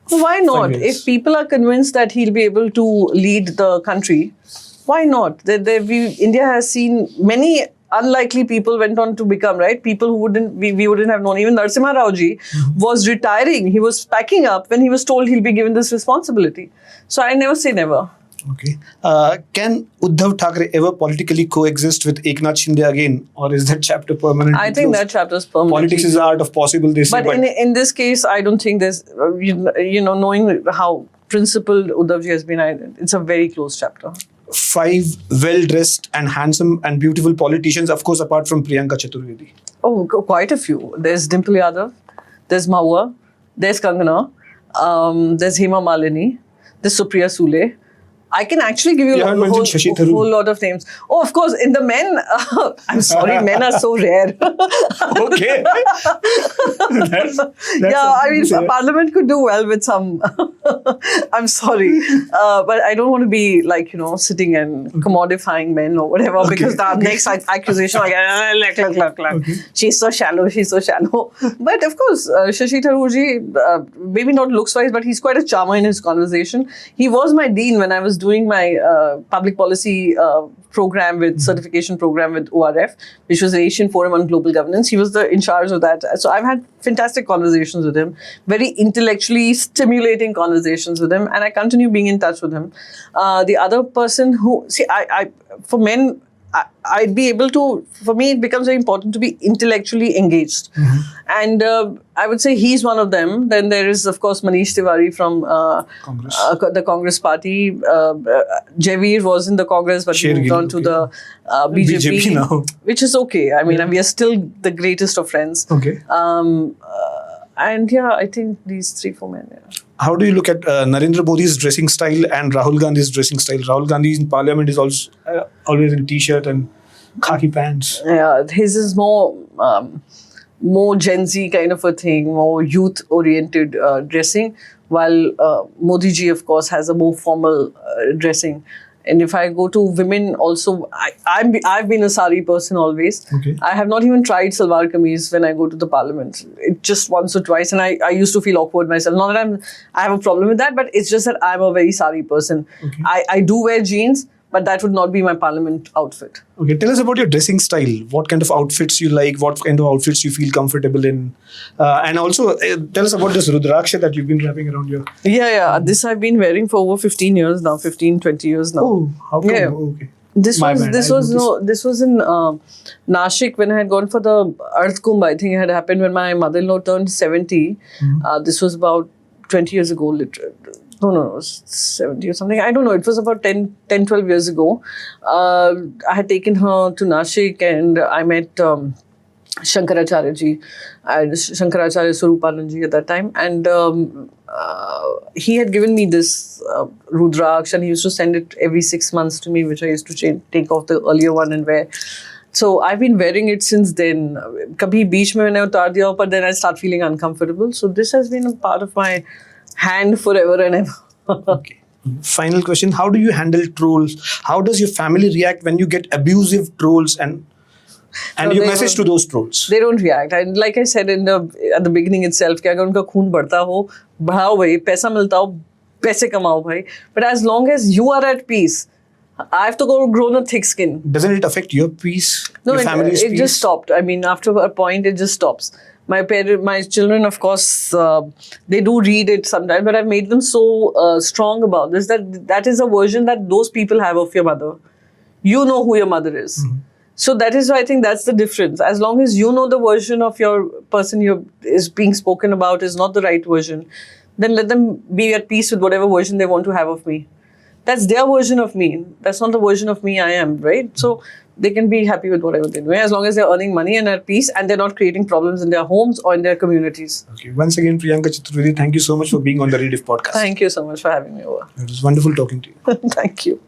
Why not? 5 years? If people are convinced that he'll be able to lead the country, why not? India has seen many unlikely people went on to become, right? People who we wouldn't have known. Even Narasimha Rao ji was retiring. He was packing up when he was told he'll be given this responsibility. So I never say never. Okay. Can Uddhav Thackeray ever politically coexist with Eknath Shinde again, or is that chapter permanent? I think that chapter is permanent. Politics is the art of possible, they say. But in this case, I don't think there's, knowing how principled Uddhav ji has been, it's a very close chapter. 5 well-dressed and handsome and beautiful politicians, of course, apart from Priyanka Chaturvedi. Oh, quite a few. There's Dimple Yadav, there's Mahua, there's Kangana, there's Hema Malini, there's Supriya Sule. I can actually give you a whole lot of names. Oh, of course, in the men, I'm sorry, men are so rare. Okay. Parliament could do well with some. I'm sorry. But I don't want to be sitting and commodifying men or whatever, because the next accusation, she's so shallow, But of course, Shashi Tharoor ji, maybe not looks-wise, but he's quite a charmer in his conversation. He was my dean when I was doing my public policy certification program with ORF, which was the Asian Forum on Global Governance. He was in charge of that. So I've had fantastic conversations with him, very intellectually stimulating conversations with him, and I continue being in touch with him. The other person for men, I'd be able to, for me, it becomes very important to be intellectually engaged. And I would say he's one of them. Then there is, of course, Manish Tiwari from the Congress party. Javeer was in the Congress, but he moved on to the BJP now. Which is okay. I mean, we are still the greatest of friends. Okay. And I think these 3-4 men. Yeah. How do you look at Narendra Modi's dressing style and Rahul Gandhi's dressing style? Rahul Gandhi in parliament is also always in t-shirt and khaki pants. Yeah, his is more Gen Z kind of a thing, more youth-oriented dressing, while Modi ji, of course, has a more formal dressing. And if I go to women also, I've been a sari person always. Okay. I have not even tried salwar kameez when I go to the parliament. It just once or twice, and I used to feel awkward myself. Not that I have a problem with that, but it's just that I'm a very sari person. Okay. I do wear jeans, but that would not be my parliament outfit. Okay, tell us about your dressing style. What kind of outfits you like? What kind of outfits you feel comfortable in? And also, tell us about this Rudraksha that you've been wrapping around your... Yeah. This I've been wearing for over 15 years now, 20 years now. Oh, how come? Yeah. Oh, okay. This was in Nashik when I had gone for the Earth Kumbh. I think it had happened when my mother-in-law turned 70. This was about 20 years ago, literally. No, 70 or something. I don't know. It was about 10, 12 years ago. I had taken her to Nashik and I met Shankaracharya ji and Shankaracharya Swarupanand ji at that time. And he had given me this Rudraksh, and he used to send it every 6 months to me, which I used to take off the earlier one and wear. So I've been wearing it since then. Kabhi beech mein maine utar diya, but then I start feeling uncomfortable. So this has been a part of my hand forever and ever. Okay. Final question. How do you handle trolls? How does your family react when you get abusive trolls and your message to those trolls? They don't react. And like I said at the beginning itself, कि अगर उनका खून बढ़ता हो, बढ़ाओ भाई, पैसा मिलता हो, पैसे कमाओ भाई. But as long as you are at peace, I have to go grow a thick skin. Doesn't it affect your peace? No, your family's it peace? just stopped. I mean, after a point, it just stops. My children, of course, they do read it sometimes, but I've made them so strong about this that is a version that those people have of your mother. You know who your mother is. So that is why I think that's the difference. As long as you know the version of your person is being spoken about is not the right version, then let them be at peace with whatever version they want to have of me. That's their version of me. That's not the version of me I am, right? So they can be happy with whatever they do, as long as they're earning money and at peace and they're not creating problems in their homes or in their communities. Okay. Once again, Priyanka Chaturvedi, thank you so much for being on the Rediff podcast. Thank you so much for having me over. It was wonderful talking to you. Thank you.